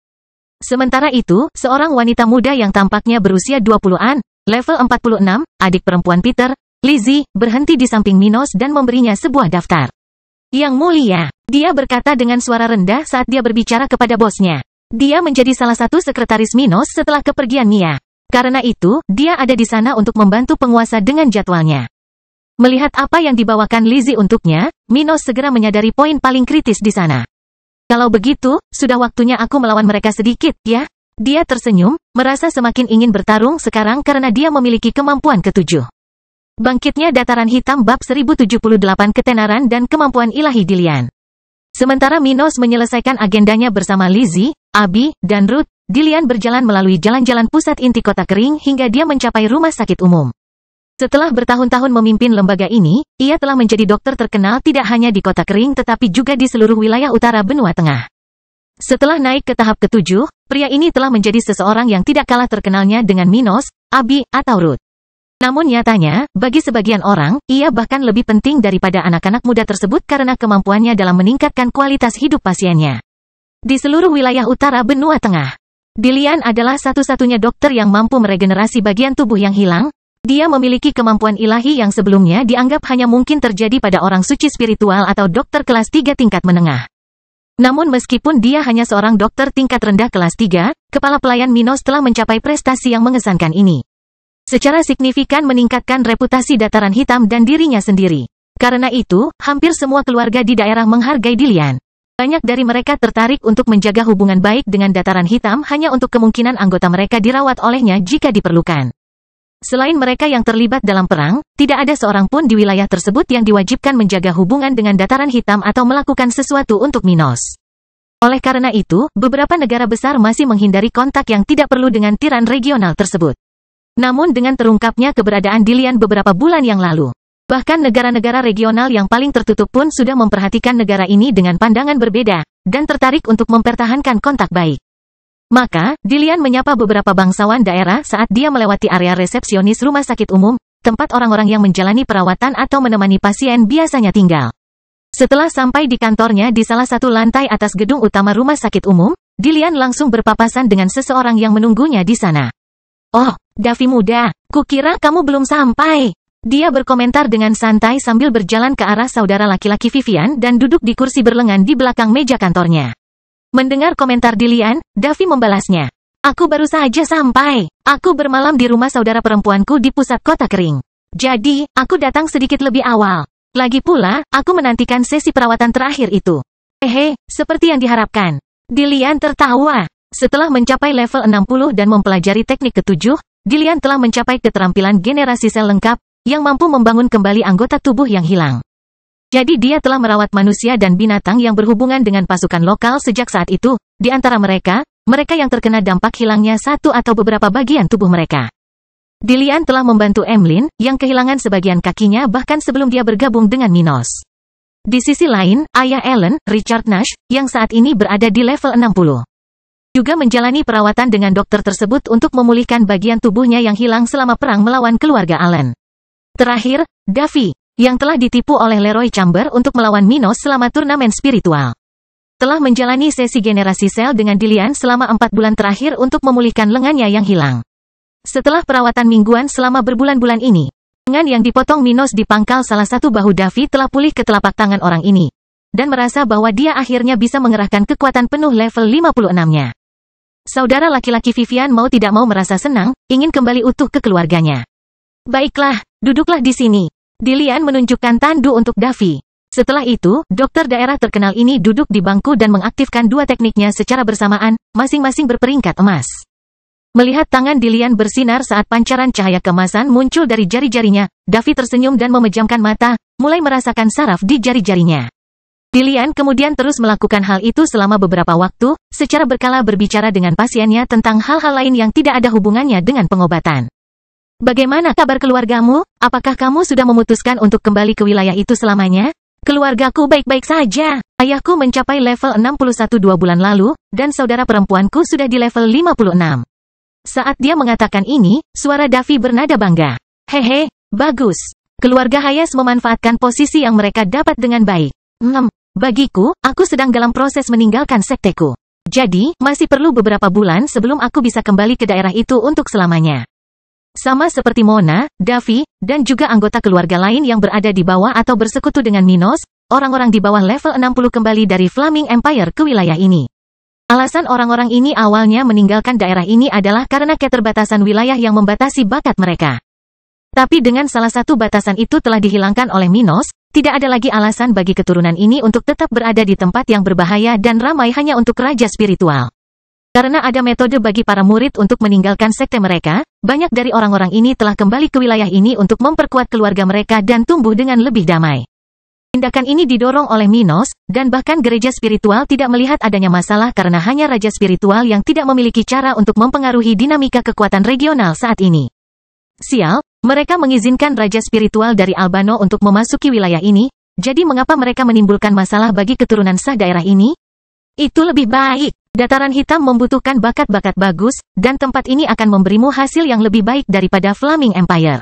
Sementara itu, seorang wanita muda yang tampaknya berusia 20-an, level 46, adik perempuan Peter, Lizzie, berhenti di samping Minos dan memberinya sebuah daftar. Yang mulia, dia berkata dengan suara rendah saat dia berbicara kepada bosnya. Dia menjadi salah satu sekretaris Minos setelah kepergian Mia. Karena itu, dia ada di sana untuk membantu penguasa dengan jadwalnya. Melihat apa yang dibawakan Lizzie untuknya, Minos segera menyadari poin paling kritis di sana. Kalau begitu, sudah waktunya aku melawan mereka sedikit, ya? Dia tersenyum, merasa semakin ingin bertarung sekarang karena dia memiliki kemampuan ketujuh. Bangkitnya Dataran Hitam bab 1078 ketenaran dan kemampuan ilahi Dillian. Sementara Minos menyelesaikan agendanya bersama Lizzie, Abby, dan Ruth, Dillian berjalan melalui jalan-jalan pusat inti kota kering hingga dia mencapai rumah sakit umum. Setelah bertahun-tahun memimpin lembaga ini, ia telah menjadi dokter terkenal tidak hanya di kota kering tetapi juga di seluruh wilayah utara benua tengah. Setelah naik ke tahap ketujuh, pria ini telah menjadi seseorang yang tidak kalah terkenalnya dengan Minos, Abby, atau Ruth. Namun nyatanya, bagi sebagian orang, ia bahkan lebih penting daripada anak-anak muda tersebut karena kemampuannya dalam meningkatkan kualitas hidup pasiennya. Di seluruh wilayah utara benua tengah, Dillian adalah satu-satunya dokter yang mampu meregenerasi bagian tubuh yang hilang. Dia memiliki kemampuan ilahi yang sebelumnya dianggap hanya mungkin terjadi pada orang suci spiritual atau dokter kelas 3 tingkat menengah. Namun meskipun dia hanya seorang dokter tingkat rendah kelas 3, kepala pelayan Minos telah mencapai prestasi yang mengesankan ini. Secara signifikan meningkatkan reputasi Dataran Hitam dan dirinya sendiri. Karena itu, hampir semua keluarga di daerah menghargai Dillian. Banyak dari mereka tertarik untuk menjaga hubungan baik dengan Dataran Hitam hanya untuk kemungkinan anggota mereka dirawat olehnya jika diperlukan. Selain mereka yang terlibat dalam perang, tidak ada seorang pun di wilayah tersebut yang diwajibkan menjaga hubungan dengan Dataran Hitam atau melakukan sesuatu untuk Minos. Oleh karena itu, beberapa negara besar masih menghindari kontak yang tidak perlu dengan tiran regional tersebut. Namun dengan terungkapnya keberadaan Dilian beberapa bulan yang lalu, bahkan negara-negara regional yang paling tertutup pun sudah memperhatikan negara ini dengan pandangan berbeda, dan tertarik untuk mempertahankan kontak baik. Maka, Dilian menyapa beberapa bangsawan daerah saat dia melewati area resepsionis rumah sakit umum, tempat orang-orang yang menjalani perawatan atau menemani pasien biasanya tinggal. Setelah sampai di kantornya di salah satu lantai atas gedung utama rumah sakit umum, Dilian langsung berpapasan dengan seseorang yang menunggunya di sana. "Oh, Davi muda, kukira kamu belum sampai." Dia berkomentar dengan santai sambil berjalan ke arah saudara laki-laki Vivian dan duduk di kursi berlengan di belakang meja kantornya. Mendengar komentar Dilian, Davi membalasnya. "Aku baru saja sampai. Aku bermalam di rumah saudara perempuanku di pusat kota kering. Jadi, aku datang sedikit lebih awal. Lagi pula, aku menantikan sesi perawatan terakhir itu." Seperti yang diharapkan. Dilian tertawa. Setelah mencapai level 60 dan mempelajari teknik ketujuh, Dilian telah mencapai keterampilan generasi sel lengkap, yang mampu membangun kembali anggota tubuh yang hilang. Jadi dia telah merawat manusia dan binatang yang berhubungan dengan pasukan lokal sejak saat itu, di antara mereka yang terkena dampak hilangnya satu atau beberapa bagian tubuh mereka. Dilian telah membantu Emlyn, yang kehilangan sebagian kakinya bahkan sebelum dia bergabung dengan Minos. Di sisi lain, ayah Ellen, Richard Nash, yang saat ini berada di level 60. Juga menjalani perawatan dengan dokter tersebut untuk memulihkan bagian tubuhnya yang hilang selama perang melawan keluarga Allen. Terakhir, Davi, yang telah ditipu oleh Leroy Chamber untuk melawan Minos selama turnamen spiritual. Telah menjalani sesi generasi sel dengan Dilian selama 4 bulan terakhir untuk memulihkan lengannya yang hilang. Setelah perawatan mingguan selama berbulan-bulan ini, lengan yang dipotong Minos di pangkal salah satu bahu Davi telah pulih ke telapak tangan orang ini, dan merasa bahwa dia akhirnya bisa mengerahkan kekuatan penuh level 56-nya. Saudara laki-laki Vivian mau tidak mau merasa senang, ingin kembali utuh ke keluarganya. "Baiklah, duduklah di sini." Dilian menunjukkan tandu untuk Davi. Setelah itu, dokter daerah terkenal ini duduk di bangku dan mengaktifkan dua tekniknya secara bersamaan, masing-masing berperingkat emas. Melihat tangan Dilian bersinar saat pancaran cahaya keemasan muncul dari jari-jarinya, Davi tersenyum dan memejamkan mata, mulai merasakan saraf di jari-jarinya. Dilian kemudian terus melakukan hal itu selama beberapa waktu, secara berkala berbicara dengan pasiennya tentang hal-hal lain yang tidak ada hubungannya dengan pengobatan. "Bagaimana kabar keluargamu? Apakah kamu sudah memutuskan untuk kembali ke wilayah itu selamanya?" "Keluargaku baik-baik saja. Ayahku mencapai level 61 2 bulan lalu, dan saudara perempuanku sudah di level 56. Saat dia mengatakan ini, suara Davi bernada bangga. Bagus. Keluarga Hayes memanfaatkan posisi yang mereka dapat dengan baik. Bagiku, aku sedang dalam proses meninggalkan sekteku. Jadi, masih perlu beberapa bulan sebelum aku bisa kembali ke daerah itu untuk selamanya." Sama seperti Mona, Davi, dan juga anggota keluarga lain yang berada di bawah atau bersekutu dengan Minos, orang-orang di bawah level 60 kembali dari Flaming Empire ke wilayah ini. Alasan orang-orang ini awalnya meninggalkan daerah ini adalah karena keterbatasan wilayah yang membatasi bakat mereka. Tapi dengan salah satu batasan itu telah dihilangkan oleh Minos, tidak ada lagi alasan bagi keturunan ini untuk tetap berada di tempat yang berbahaya dan ramai hanya untuk raja spiritual. Karena ada metode bagi para murid untuk meninggalkan sekte mereka, banyak dari orang-orang ini telah kembali ke wilayah ini untuk memperkuat keluarga mereka dan tumbuh dengan lebih damai. Tindakan ini didorong oleh Minos, dan bahkan gereja spiritual tidak melihat adanya masalah karena hanya raja spiritual yang tidak memiliki cara untuk mempengaruhi dinamika kekuatan regional saat ini. Sial, mereka mengizinkan raja spiritual dari Albano untuk memasuki wilayah ini, jadi mengapa mereka menimbulkan masalah bagi keturunan sah daerah ini? Itu lebih baik. Dataran hitam membutuhkan bakat-bakat bagus, dan tempat ini akan memberimu hasil yang lebih baik daripada Flaming Empire.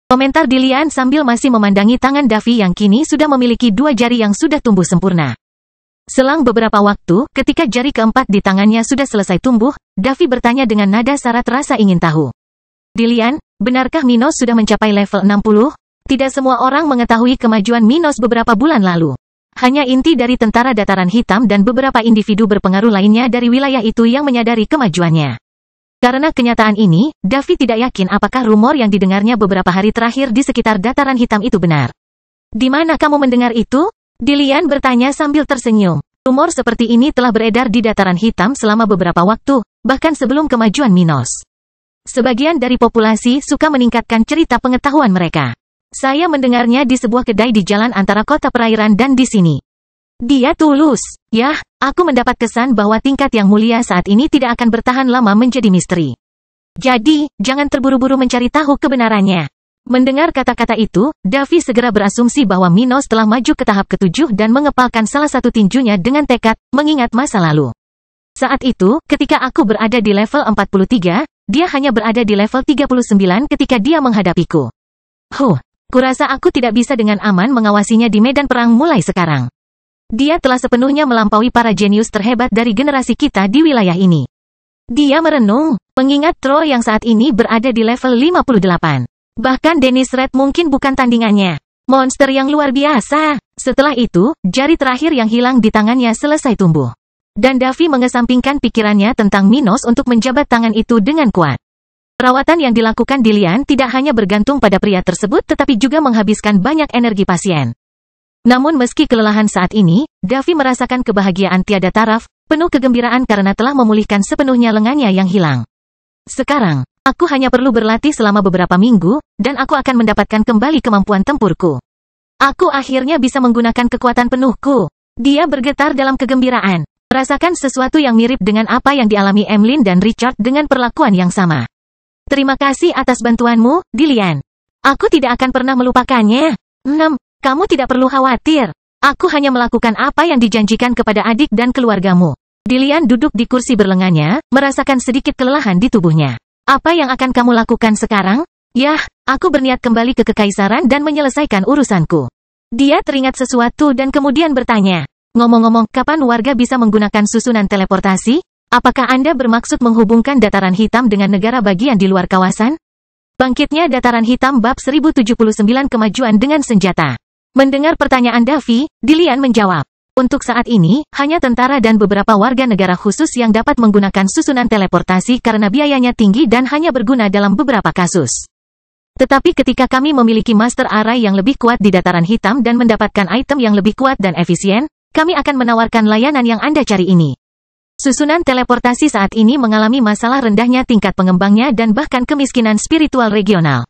Komentar Dilian sambil masih memandangi tangan Davi yang kini sudah memiliki 2 jari yang sudah tumbuh sempurna. Selang beberapa waktu, ketika jari keempat di tangannya sudah selesai tumbuh, Davi bertanya dengan nada syarat rasa ingin tahu. "Dilian, benarkah Minos sudah mencapai level 60? Tidak semua orang mengetahui kemajuan Minos beberapa bulan lalu. Hanya inti dari tentara dataran hitam dan beberapa individu berpengaruh lainnya dari wilayah itu yang menyadari kemajuannya." Karena kenyataan ini, Davi tidak yakin apakah rumor yang didengarnya beberapa hari terakhir di sekitar dataran hitam itu benar. "Di mana kamu mendengar itu?" Dilian bertanya sambil tersenyum. Rumor seperti ini telah beredar di dataran hitam selama beberapa waktu, bahkan sebelum kemajuan Minos. Sebagian dari populasi suka meningkatkan cerita pengetahuan mereka. Saya mendengarnya di sebuah kedai di jalan antara kota perairan dan di sini. Dia tulus. Yah, aku mendapat kesan bahwa tingkat yang mulia saat ini tidak akan bertahan lama menjadi misteri. Jadi, jangan terburu-buru mencari tahu kebenarannya. Mendengar kata-kata itu, Davi segera berasumsi bahwa Minos telah maju ke tahap ketujuh dan mengepalkan salah satu tinjunya dengan tekad, mengingat masa lalu. Saat itu, ketika aku berada di level 43, dia hanya berada di level 39 ketika dia menghadapiku. Kurasa aku tidak bisa dengan aman mengawasinya di medan perang mulai sekarang. Dia telah sepenuhnya melampaui para jenius terhebat dari generasi kita di wilayah ini. Dia merenung, mengingat Troy yang saat ini berada di level 58. Bahkan Dennis Red mungkin bukan tandingannya. Monster yang luar biasa. Setelah itu, jari terakhir yang hilang di tangannya selesai tumbuh. Dan Davi mengesampingkan pikirannya tentang Minos untuk menjabat tangan itu dengan kuat. Perawatan yang dilakukan Dilian tidak hanya bergantung pada pria tersebut tetapi juga menghabiskan banyak energi pasien. Namun meski kelelahan saat ini, Davi merasakan kebahagiaan tiada taraf, penuh kegembiraan karena telah memulihkan sepenuhnya lengannya yang hilang. Sekarang, aku hanya perlu berlatih selama beberapa minggu, dan aku akan mendapatkan kembali kemampuan tempurku. Aku akhirnya bisa menggunakan kekuatan penuhku. Dia bergetar dalam kegembiraan. Merasakan sesuatu yang mirip dengan apa yang dialami Emlyn dan Richard dengan perlakuan yang sama. Terima kasih atas bantuanmu, Dilian. Aku tidak akan pernah melupakannya. Kamu tidak perlu khawatir. Aku hanya melakukan apa yang dijanjikan kepada adik dan keluargamu. Dilian duduk di kursi berlengannya, merasakan sedikit kelelahan di tubuhnya. Apa yang akan kamu lakukan sekarang? Yah, aku berniat kembali ke kekaisaran dan menyelesaikan urusanku. Dia teringat sesuatu dan kemudian bertanya. Ngomong-ngomong, kapan warga bisa menggunakan susunan teleportasi? Apakah Anda bermaksud menghubungkan dataran hitam dengan negara bagian di luar kawasan? Bangkitnya dataran hitam bab 1079 kemajuan dengan senjata. Mendengar pertanyaan Davi, Dilian menjawab. Untuk saat ini, hanya tentara dan beberapa warga negara khusus yang dapat menggunakan susunan teleportasi karena biayanya tinggi dan hanya berguna dalam beberapa kasus. Tetapi ketika kami memiliki master array yang lebih kuat di dataran hitam dan mendapatkan item yang lebih kuat dan efisien, kami akan menawarkan layanan yang Anda cari ini. Susunan teleportasi saat ini mengalami masalah rendahnya tingkat pengembangnya dan bahkan kemiskinan spiritual regional.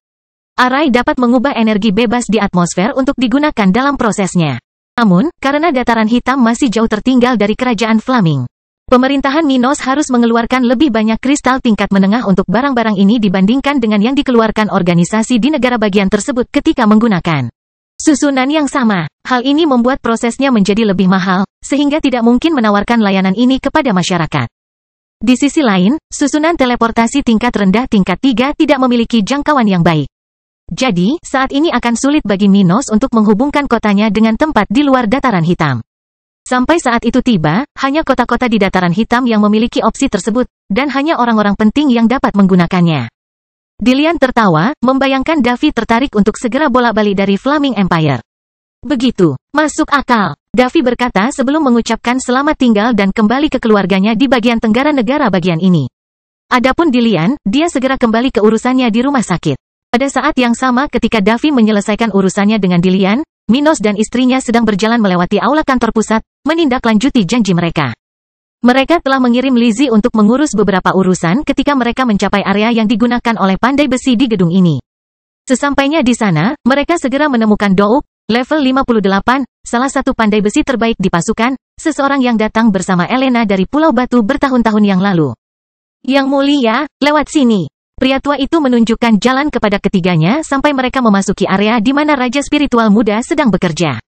Array dapat mengubah energi bebas di atmosfer untuk digunakan dalam prosesnya. Namun, karena dataran hitam masih jauh tertinggal dari kerajaan Flaming, pemerintahan Minos harus mengeluarkan lebih banyak kristal tingkat menengah untuk barang-barang ini dibandingkan dengan yang dikeluarkan organisasi di negara bagian tersebut ketika menggunakan susunan yang sama. Hal ini membuat prosesnya menjadi lebih mahal, sehingga tidak mungkin menawarkan layanan ini kepada masyarakat. Di sisi lain, susunan teleportasi tingkat rendah tingkat 3 tidak memiliki jangkauan yang baik. Jadi, saat ini akan sulit bagi Minos untuk menghubungkan kotanya dengan tempat di luar dataran hitam. Sampai saat itu tiba, hanya kota-kota di dataran hitam yang memiliki opsi tersebut, dan hanya orang-orang penting yang dapat menggunakannya. Dilian tertawa, membayangkan Davi tertarik untuk segera bolak-balik dari Flaming Empire. Begitu, masuk akal, Davi berkata sebelum mengucapkan selamat tinggal dan kembali ke keluarganya di bagian tenggara negara bagian ini. Adapun Dilian, dia segera kembali ke urusannya di rumah sakit. Pada saat yang sama ketika Davi menyelesaikan urusannya dengan Dilian, Minos dan istrinya sedang berjalan melewati aula kantor pusat, menindaklanjuti janji mereka. Mereka telah mengirim Lizzie untuk mengurus beberapa urusan ketika mereka mencapai area yang digunakan oleh pandai besi di gedung ini. Sesampainya di sana, mereka segera menemukan Douk, level 58, salah satu pandai besi terbaik di pasukan, seseorang yang datang bersama Elena dari Pulau Batu bertahun-tahun yang lalu. Yang mulia, lewat sini. Pria tua itu menunjukkan jalan kepada ketiganya sampai mereka memasuki area di mana Raja Spiritual Muda sedang bekerja.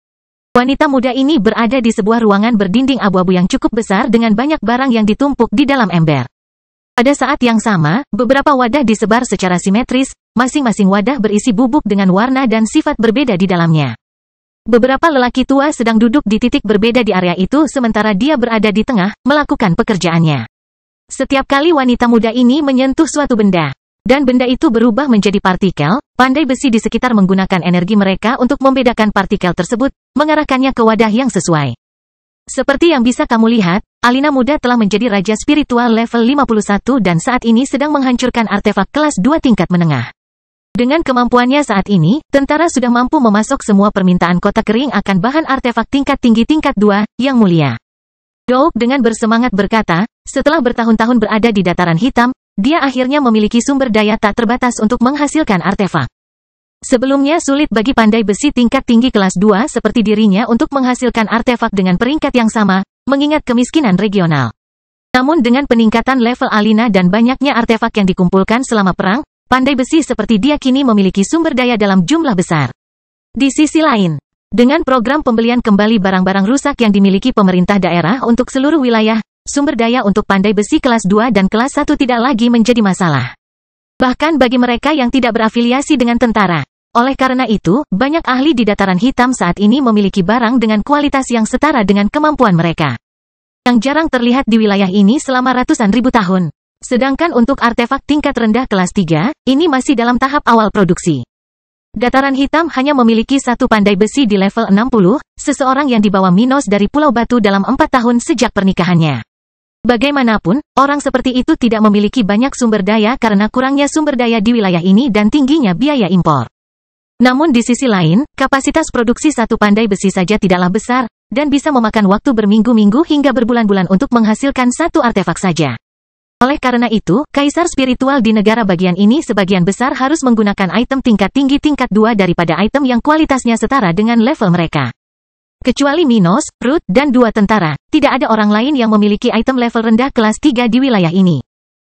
Wanita muda ini berada di sebuah ruangan berdinding abu-abu yang cukup besar dengan banyak barang yang ditumpuk di dalam ember. Pada saat yang sama, beberapa wadah disebar secara simetris, masing-masing wadah berisi bubuk dengan warna dan sifat berbeda di dalamnya. Beberapa lelaki tua sedang duduk di titik berbeda di area itu sementara dia berada di tengah, melakukan pekerjaannya. Setiap kali wanita muda ini menyentuh suatu benda, dan benda itu berubah menjadi partikel, pandai besi di sekitar menggunakan energi mereka untuk membedakan partikel tersebut, mengarahkannya ke wadah yang sesuai. Seperti yang bisa kamu lihat, Alina muda telah menjadi Raja Spiritual level 51 dan saat ini sedang menghancurkan artefak kelas 2 tingkat menengah. Dengan kemampuannya saat ini, tentara sudah mampu memasok semua permintaan kota kering akan bahan artefak tingkat tinggi tingkat 2, yang mulia. Douk dengan bersemangat berkata, setelah bertahun-tahun berada di dataran hitam, dia akhirnya memiliki sumber daya tak terbatas untuk menghasilkan artefak. Sebelumnya sulit bagi pandai besi tingkat tinggi kelas 2 seperti dirinya untuk menghasilkan artefak dengan peringkat yang sama, mengingat kemiskinan regional. Namun dengan peningkatan level Alina dan banyaknya artefak yang dikumpulkan selama perang, pandai besi seperti dia kini memiliki sumber daya dalam jumlah besar. Di sisi lain, dengan program pembelian kembali barang-barang rusak yang dimiliki pemerintah daerah untuk seluruh wilayah, sumber daya untuk pandai besi kelas 2 dan kelas 1 tidak lagi menjadi masalah. Bahkan bagi mereka yang tidak berafiliasi dengan tentara. Oleh karena itu, banyak ahli di dataran hitam saat ini memiliki barang dengan kualitas yang setara dengan kemampuan mereka. Yang jarang terlihat di wilayah ini selama ratusan ribu tahun. Sedangkan untuk artefak tingkat rendah kelas 3, ini masih dalam tahap awal produksi. Dataran hitam hanya memiliki satu pandai besi di level 60, seseorang yang dibawa Minos dari Pulau Batu dalam 4 tahun sejak pernikahannya. Bagaimanapun, orang seperti itu tidak memiliki banyak sumber daya karena kurangnya sumber daya di wilayah ini dan tingginya biaya impor. Namun di sisi lain, kapasitas produksi satu pandai besi saja tidaklah besar, dan bisa memakan waktu berminggu-minggu hingga berbulan-bulan untuk menghasilkan satu artefak saja. Oleh karena itu, kaisar spiritual di negara bagian ini sebagian besar harus menggunakan item tingkat tinggi tingkat 2 daripada item yang kualitasnya setara dengan level mereka. Kecuali Minos, Ruth, dan 2 tentara, tidak ada orang lain yang memiliki item level rendah kelas 3 di wilayah ini.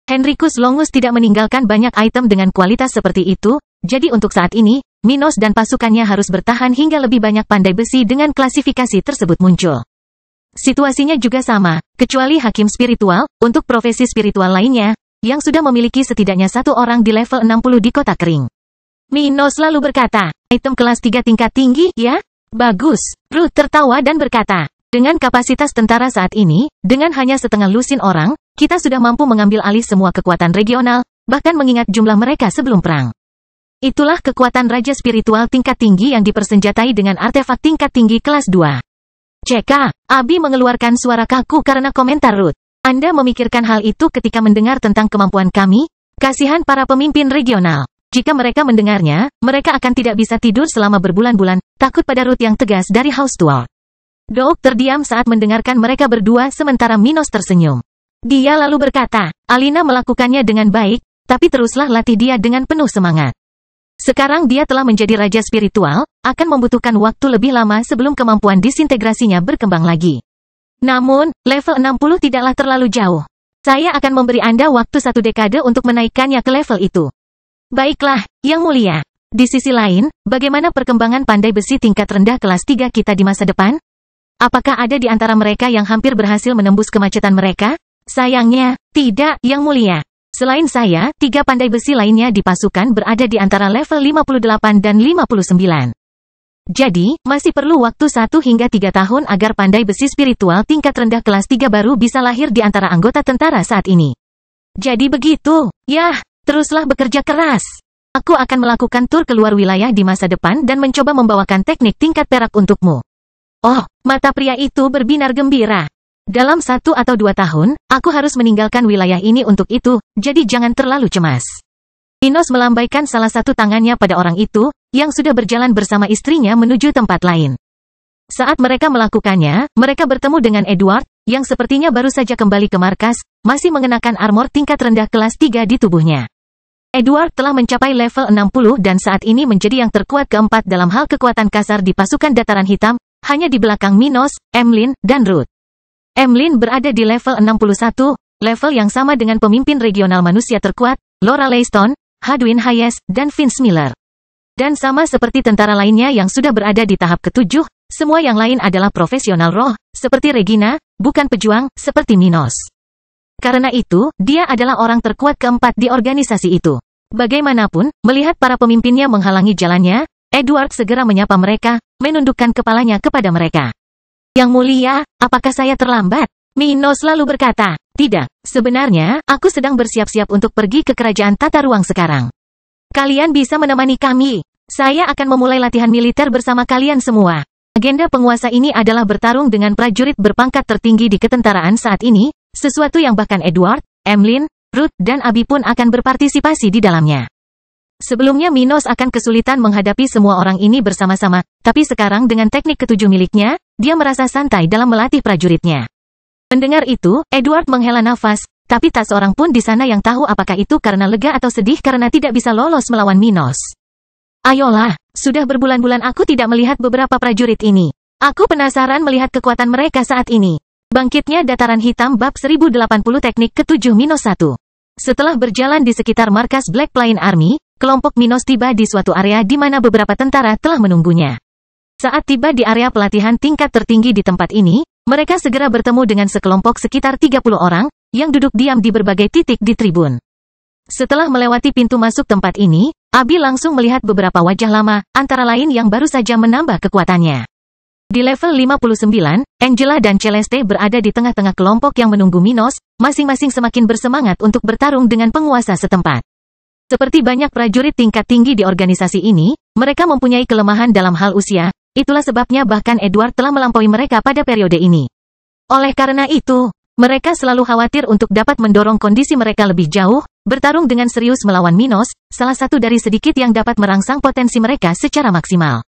Henricus Longus tidak meninggalkan banyak item dengan kualitas seperti itu, jadi untuk saat ini, Minos dan pasukannya harus bertahan hingga lebih banyak pandai besi dengan klasifikasi tersebut muncul. Situasinya juga sama, kecuali hakim spiritual, untuk profesi spiritual lainnya, yang sudah memiliki setidaknya satu orang di level 60 di kota kering. Minos lalu berkata, item kelas 3 tingkat tinggi, ya? Bagus. Ruth tertawa dan berkata, dengan kapasitas tentara saat ini, dengan hanya setengah lusin orang, kita sudah mampu mengambil alih semua kekuatan regional, bahkan mengingat jumlah mereka sebelum perang. Itulah kekuatan raja spiritual tingkat tinggi yang dipersenjatai dengan artefak tingkat tinggi kelas 2. Ceka, Abi mengeluarkan suara kaku karena komentar Ruth. Anda memikirkan hal itu ketika mendengar tentang kemampuan kami? Kasihan para pemimpin regional. Jika mereka mendengarnya, mereka akan tidak bisa tidur selama berbulan-bulan, takut pada Ruth yang tegas dari House Tuol. Doug terdiam saat mendengarkan mereka berdua sementara Minos tersenyum. Dia lalu berkata, Alina melakukannya dengan baik, tapi teruslah latih dia dengan penuh semangat. Sekarang dia telah menjadi raja spiritual, akan membutuhkan waktu lebih lama sebelum kemampuan disintegrasinya berkembang lagi. Namun, level 60 tidaklah terlalu jauh. Saya akan memberi Anda waktu 1 dekade untuk menaikkannya ke level itu. Baiklah, Yang Mulia. Di sisi lain, bagaimana perkembangan pandai besi tingkat rendah kelas 3 kita di masa depan? Apakah ada di antara mereka yang hampir berhasil menembus kemacetan mereka? Sayangnya, tidak, Yang Mulia. Selain saya, 3 pandai besi lainnya di pasukan berada di antara level 58 dan 59. Jadi, masih perlu waktu 1 hingga 3 tahun agar pandai besi spiritual tingkat rendah kelas 3 baru bisa lahir di antara anggota tentara saat ini. Jadi begitu, yah, teruslah bekerja keras. Aku akan melakukan tur keluar wilayah di masa depan dan mencoba membawakan teknik tingkat perak untukmu. Oh, mata pria itu berbinar gembira. Dalam 1 atau 2 tahun, aku harus meninggalkan wilayah ini untuk itu, jadi jangan terlalu cemas. Minos melambaikan salah satu tangannya pada orang itu, yang sudah berjalan bersama istrinya menuju tempat lain. Saat mereka melakukannya, mereka bertemu dengan Edward, yang sepertinya baru saja kembali ke markas, masih mengenakan armor tingkat rendah kelas 3 di tubuhnya. Edward telah mencapai level 60 dan saat ini menjadi yang terkuat keempat dalam hal kekuatan kasar di pasukan dataran hitam, hanya di belakang Minos, Emlyn, dan Ruth. Emlyn berada di level 61, level yang sama dengan pemimpin regional manusia terkuat, Laura Leyston, Hadwin Hayes, dan Vince Miller. Dan sama seperti tentara lainnya yang sudah berada di tahap ke-7, semua yang lain adalah profesional roh, seperti Regina, bukan pejuang, seperti Minos. Karena itu, dia adalah orang terkuat keempat di organisasi itu. Bagaimanapun, melihat para pemimpinnya menghalangi jalannya, Edward segera menyapa mereka, menundukkan kepalanya kepada mereka. Yang Mulia, apakah saya terlambat? Minos lalu berkata, tidak, sebenarnya, aku sedang bersiap-siap untuk pergi ke kerajaan tata ruang sekarang. Kalian bisa menemani kami. Saya akan memulai latihan militer bersama kalian semua. Agenda penguasa ini adalah bertarung dengan prajurit berpangkat tertinggi di ketentaraan saat ini, sesuatu yang bahkan Edward, Emlyn, Ruth, dan Abi pun akan berpartisipasi di dalamnya. Sebelumnya Minos akan kesulitan menghadapi semua orang ini bersama-sama, tapi sekarang dengan teknik ke-7 miliknya, dia merasa santai dalam melatih prajuritnya. Mendengar itu, Edward menghela nafas, tapi tak seorang pun di sana yang tahu apakah itu karena lega atau sedih karena tidak bisa lolos melawan Minos. Ayolah, sudah berbulan-bulan aku tidak melihat beberapa prajurit ini. Aku penasaran melihat kekuatan mereka saat ini. Bangkitnya Dataran Hitam bab 1080 teknik ke-7-1. Setelah berjalan di sekitar markas Black Plain Army, kelompok Minos tiba di suatu area di mana beberapa tentara telah menunggunya. Saat tiba di area pelatihan tingkat tertinggi di tempat ini, mereka segera bertemu dengan sekelompok sekitar 30 orang, yang duduk diam di berbagai titik di tribun. Setelah melewati pintu masuk tempat ini, Abi langsung melihat beberapa wajah lama, antara lain yang baru saja menambah kekuatannya. Di level 59, Angela dan Celeste berada di tengah-tengah kelompok yang menunggu Minos, masing-masing semakin bersemangat untuk bertarung dengan penguasa setempat. Seperti banyak prajurit tingkat tinggi di organisasi ini, mereka mempunyai kelemahan dalam hal usia, itulah sebabnya bahkan Edward telah melampaui mereka pada periode ini. Oleh karena itu, mereka selalu khawatir untuk dapat mendorong kondisi mereka lebih jauh, bertarung dengan serius melawan Minos, salah satu dari sedikit yang dapat merangsang potensi mereka secara maksimal.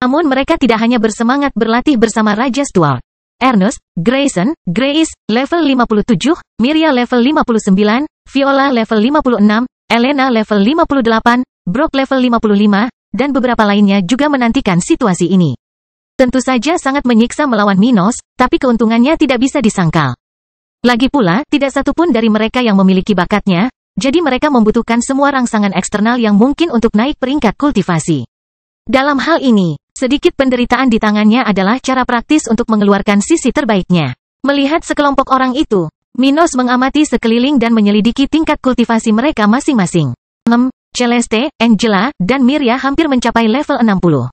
Namun mereka tidak hanya bersemangat berlatih bersama Raja Stuart. Ernest, Grayson, Grace, level 57, Miria level 59, Viola level 56, Elena level 58, Brock level 55, dan beberapa lainnya juga menantikan situasi ini. Tentu saja sangat menyiksa melawan Minos, tapi keuntungannya tidak bisa disangkal. Lagi pula, tidak satupun dari mereka yang memiliki bakatnya, jadi mereka membutuhkan semua rangsangan eksternal yang mungkin untuk naik peringkat kultivasi. Dalam hal ini, sedikit penderitaan di tangannya adalah cara praktis untuk mengeluarkan sisi terbaiknya. Melihat sekelompok orang itu, Minos mengamati sekeliling dan menyelidiki tingkat kultivasi mereka masing-masing. Celeste, Angela, dan Miria hampir mencapai level 60.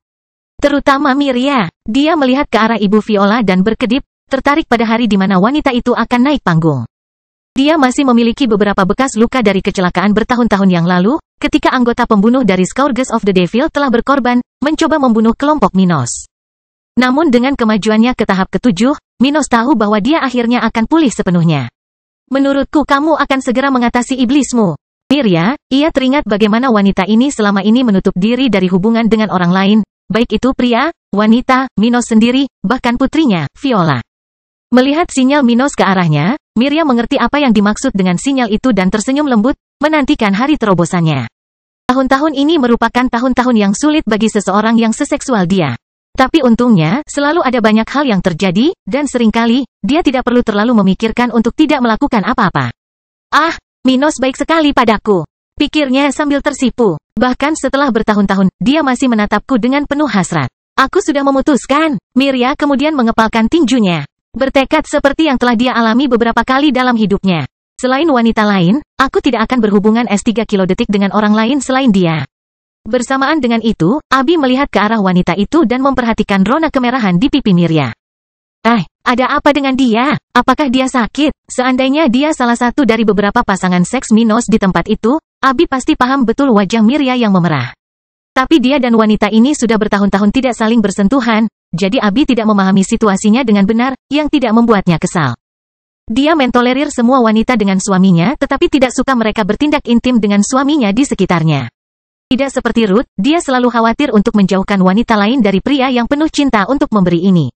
Terutama Miria, dia melihat ke arah Ibu Viola dan berkedip, tertarik pada hari di mana wanita itu akan naik panggung. Dia masih memiliki beberapa bekas luka dari kecelakaan bertahun-tahun yang lalu, ketika anggota pembunuh dari Scourges of the Devil telah berkorban, mencoba membunuh kelompok Minos. Namun dengan kemajuannya ke tahap ke-7, Minos tahu bahwa dia akhirnya akan pulih sepenuhnya. Menurutku kamu akan segera mengatasi iblismu. Miria, ia teringat bagaimana wanita ini selama ini menutup diri dari hubungan dengan orang lain, baik itu pria, wanita, Minos sendiri, bahkan putrinya, Viola. Melihat sinyal Minos ke arahnya, Miria mengerti apa yang dimaksud dengan sinyal itu dan tersenyum lembut, menantikan hari terobosannya. Tahun-tahun ini merupakan tahun-tahun yang sulit bagi seseorang yang seseksual dia. Tapi untungnya, selalu ada banyak hal yang terjadi, dan seringkali, dia tidak perlu terlalu memikirkan untuk tidak melakukan apa-apa. Ah, Minos baik sekali padaku, pikirnya sambil tersipu. Bahkan setelah bertahun-tahun, dia masih menatapku dengan penuh hasrat. Aku sudah memutuskan, Miria kemudian mengepalkan tinjunya. Bertekad seperti yang telah dia alami beberapa kali dalam hidupnya. Selain wanita lain, aku tidak akan berhubungan S3 kilodetik dengan orang lain selain dia. Bersamaan dengan itu, Abi melihat ke arah wanita itu dan memperhatikan rona kemerahan di pipi Miria. Ada apa dengan dia? Apakah dia sakit? Seandainya dia salah satu dari beberapa pasangan seks Minos di tempat itu, Abi pasti paham betul wajah Miria yang memerah. Tapi dia dan wanita ini sudah bertahun-tahun tidak saling bersentuhan, jadi Abi tidak memahami situasinya dengan benar, yang tidak membuatnya kesal. Dia mentolerir semua wanita dengan suaminya, tetapi tidak suka mereka bertindak intim dengan suaminya di sekitarnya. Tidak seperti Ruth, dia selalu khawatir untuk menjauhkan wanita lain dari pria yang penuh cinta untuk memberi ini.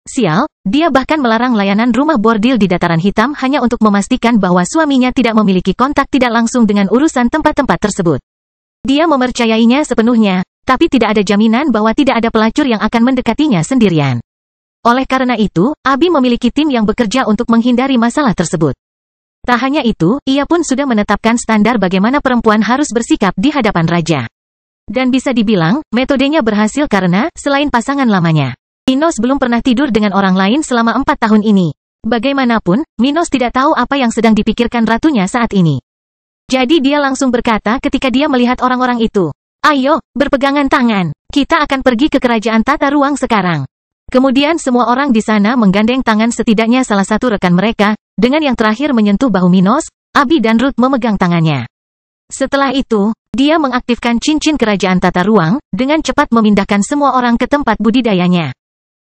Sial, dia bahkan melarang layanan rumah bordil di Dataran Hitam hanya untuk memastikan bahwa suaminya tidak memiliki kontak tidak langsung dengan urusan tempat-tempat tersebut. Dia mempercayainya sepenuhnya, tapi tidak ada jaminan bahwa tidak ada pelacur yang akan mendekatinya sendirian. Oleh karena itu, Abi memiliki tim yang bekerja untuk menghindari masalah tersebut. Tak hanya itu, ia pun sudah menetapkan standar bagaimana perempuan harus bersikap di hadapan raja. Dan bisa dibilang, metodenya berhasil karena, selain pasangan lamanya, Minos belum pernah tidur dengan orang lain selama 4 tahun ini. Bagaimanapun, Minos tidak tahu apa yang sedang dipikirkan ratunya saat ini. Jadi dia langsung berkata ketika dia melihat orang-orang itu, "Ayo, berpegangan tangan, kita akan pergi ke kerajaan tata ruang sekarang." Kemudian semua orang di sana menggandeng tangan setidaknya salah satu rekan mereka, dengan yang terakhir menyentuh bahu Minos, Abi dan Ruth memegang tangannya. Setelah itu, dia mengaktifkan cincin kerajaan tata ruang, dengan cepat memindahkan semua orang ke tempat budidayanya.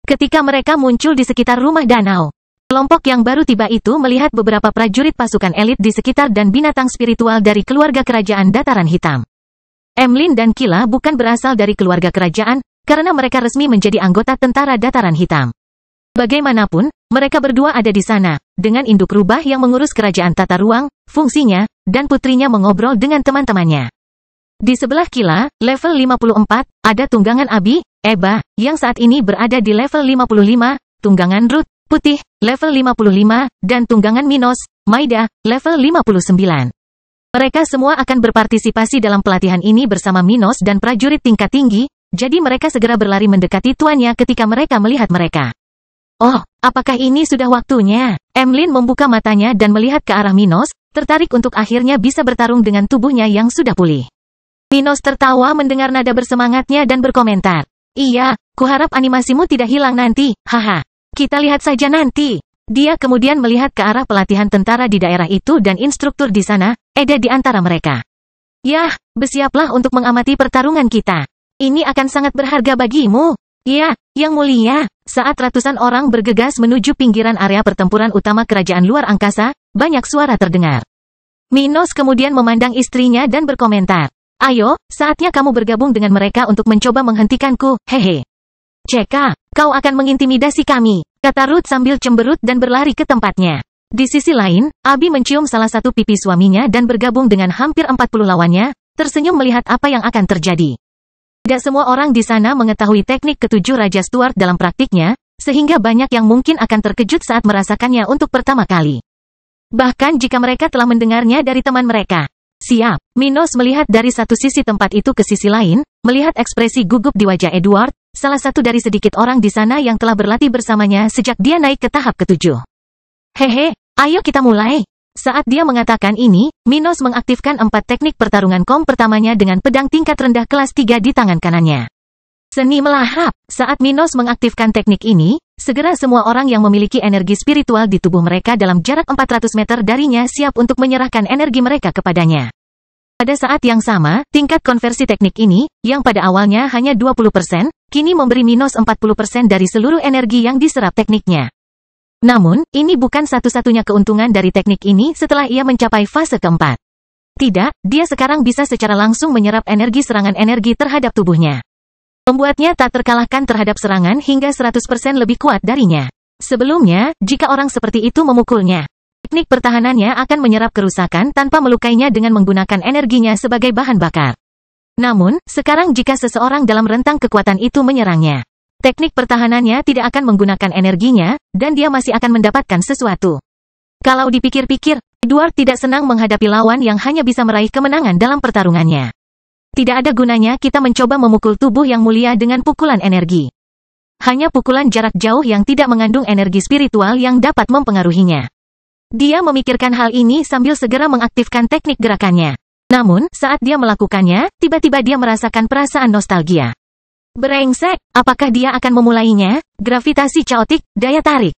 Ketika mereka muncul di sekitar rumah danau, kelompok yang baru tiba itu melihat beberapa prajurit pasukan elit di sekitar dan binatang spiritual dari keluarga kerajaan Dataran Hitam. Emlyn dan Kila bukan berasal dari keluarga kerajaan, karena mereka resmi menjadi anggota tentara Dataran Hitam. Bagaimanapun, mereka berdua ada di sana, dengan induk rubah yang mengurus kerajaan tata ruang, fungsinya, dan putrinya mengobrol dengan teman-temannya. Di sebelah Kila, level 54, ada tunggangan Abi, Eba, yang saat ini berada di level 55, tunggangan Ruth, Putih, level 55, dan tunggangan Minos, Maida, level 59. Mereka semua akan berpartisipasi dalam pelatihan ini bersama Minos dan prajurit tingkat tinggi, jadi mereka segera berlari mendekati tuannya ketika mereka melihat mereka. Oh, apakah ini sudah waktunya? Emlyn membuka matanya dan melihat ke arah Minos, tertarik untuk akhirnya bisa bertarung dengan tubuhnya yang sudah pulih. Minos tertawa mendengar nada bersemangatnya dan berkomentar. Iya, kuharap animasimu tidak hilang nanti, haha. Kita lihat saja nanti. Dia kemudian melihat ke arah pelatihan tentara di daerah itu dan instruktur di sana, Eda di antara mereka. Yah, bersiaplah untuk mengamati pertarungan kita. Ini akan sangat berharga bagimu. Ya, yang mulia, saat ratusan orang bergegas menuju pinggiran area pertempuran utama kerajaan luar angkasa, banyak suara terdengar. Minos kemudian memandang istrinya dan berkomentar. Ayo, saatnya kamu bergabung dengan mereka untuk mencoba menghentikanku, hehe. Ceka, kau akan mengintimidasi kami, kata Ruth sambil cemberut dan berlari ke tempatnya. Di sisi lain, Abi mencium salah satu pipi suaminya dan bergabung dengan hampir 40 lawannya, tersenyum melihat apa yang akan terjadi. Tidak semua orang di sana mengetahui teknik ketujuh Raja Stuart dalam praktiknya, sehingga banyak yang mungkin akan terkejut saat merasakannya untuk pertama kali. Bahkan jika mereka telah mendengarnya dari teman mereka. Siap, Minos melihat dari satu sisi tempat itu ke sisi lain, melihat ekspresi gugup di wajah Edward, salah satu dari sedikit orang di sana yang telah berlatih bersamanya sejak dia naik ke tahap ke-7. Hehe, ayo kita mulai. Saat dia mengatakan ini, Minos mengaktifkan 4 teknik pertarungan kom pertamanya dengan pedang tingkat rendah kelas 3 di tangan kanannya. Seni melahap. Saat Minos mengaktifkan teknik ini, segera semua orang yang memiliki energi spiritual di tubuh mereka dalam jarak 400 meter darinya siap untuk menyerahkan energi mereka kepadanya. Pada saat yang sama, tingkat konversi teknik ini, yang pada awalnya hanya 20%, kini memberi Minos 40% dari seluruh energi yang diserap tekniknya. Namun, ini bukan satu-satunya keuntungan dari teknik ini setelah ia mencapai fase keempat. Tidak, dia sekarang bisa secara langsung menyerap energi serangan energi terhadap tubuhnya. Membuatnya tak terkalahkan terhadap serangan hingga 100% lebih kuat darinya. Sebelumnya, jika orang seperti itu memukulnya, teknik pertahanannya akan menyerap kerusakan tanpa melukainya dengan menggunakan energinya sebagai bahan bakar. Namun, sekarang jika seseorang dalam rentang kekuatan itu menyerangnya, teknik pertahanannya tidak akan menggunakan energinya, dan dia masih akan mendapatkan sesuatu. Kalau dipikir-pikir, Edward tidak senang menghadapi lawan yang hanya bisa meraih kemenangan dalam pertarungannya. Tidak ada gunanya kita mencoba memukul tubuh yang mulia dengan pukulan energi. Hanya pukulan jarak jauh yang tidak mengandung energi spiritual yang dapat mempengaruhinya. Dia memikirkan hal ini sambil segera mengaktifkan teknik gerakannya. Namun, saat dia melakukannya, tiba-tiba dia merasakan perasaan nostalgia. Brengsek, apakah dia akan memulainya? Gravitasi caotik, daya tarik.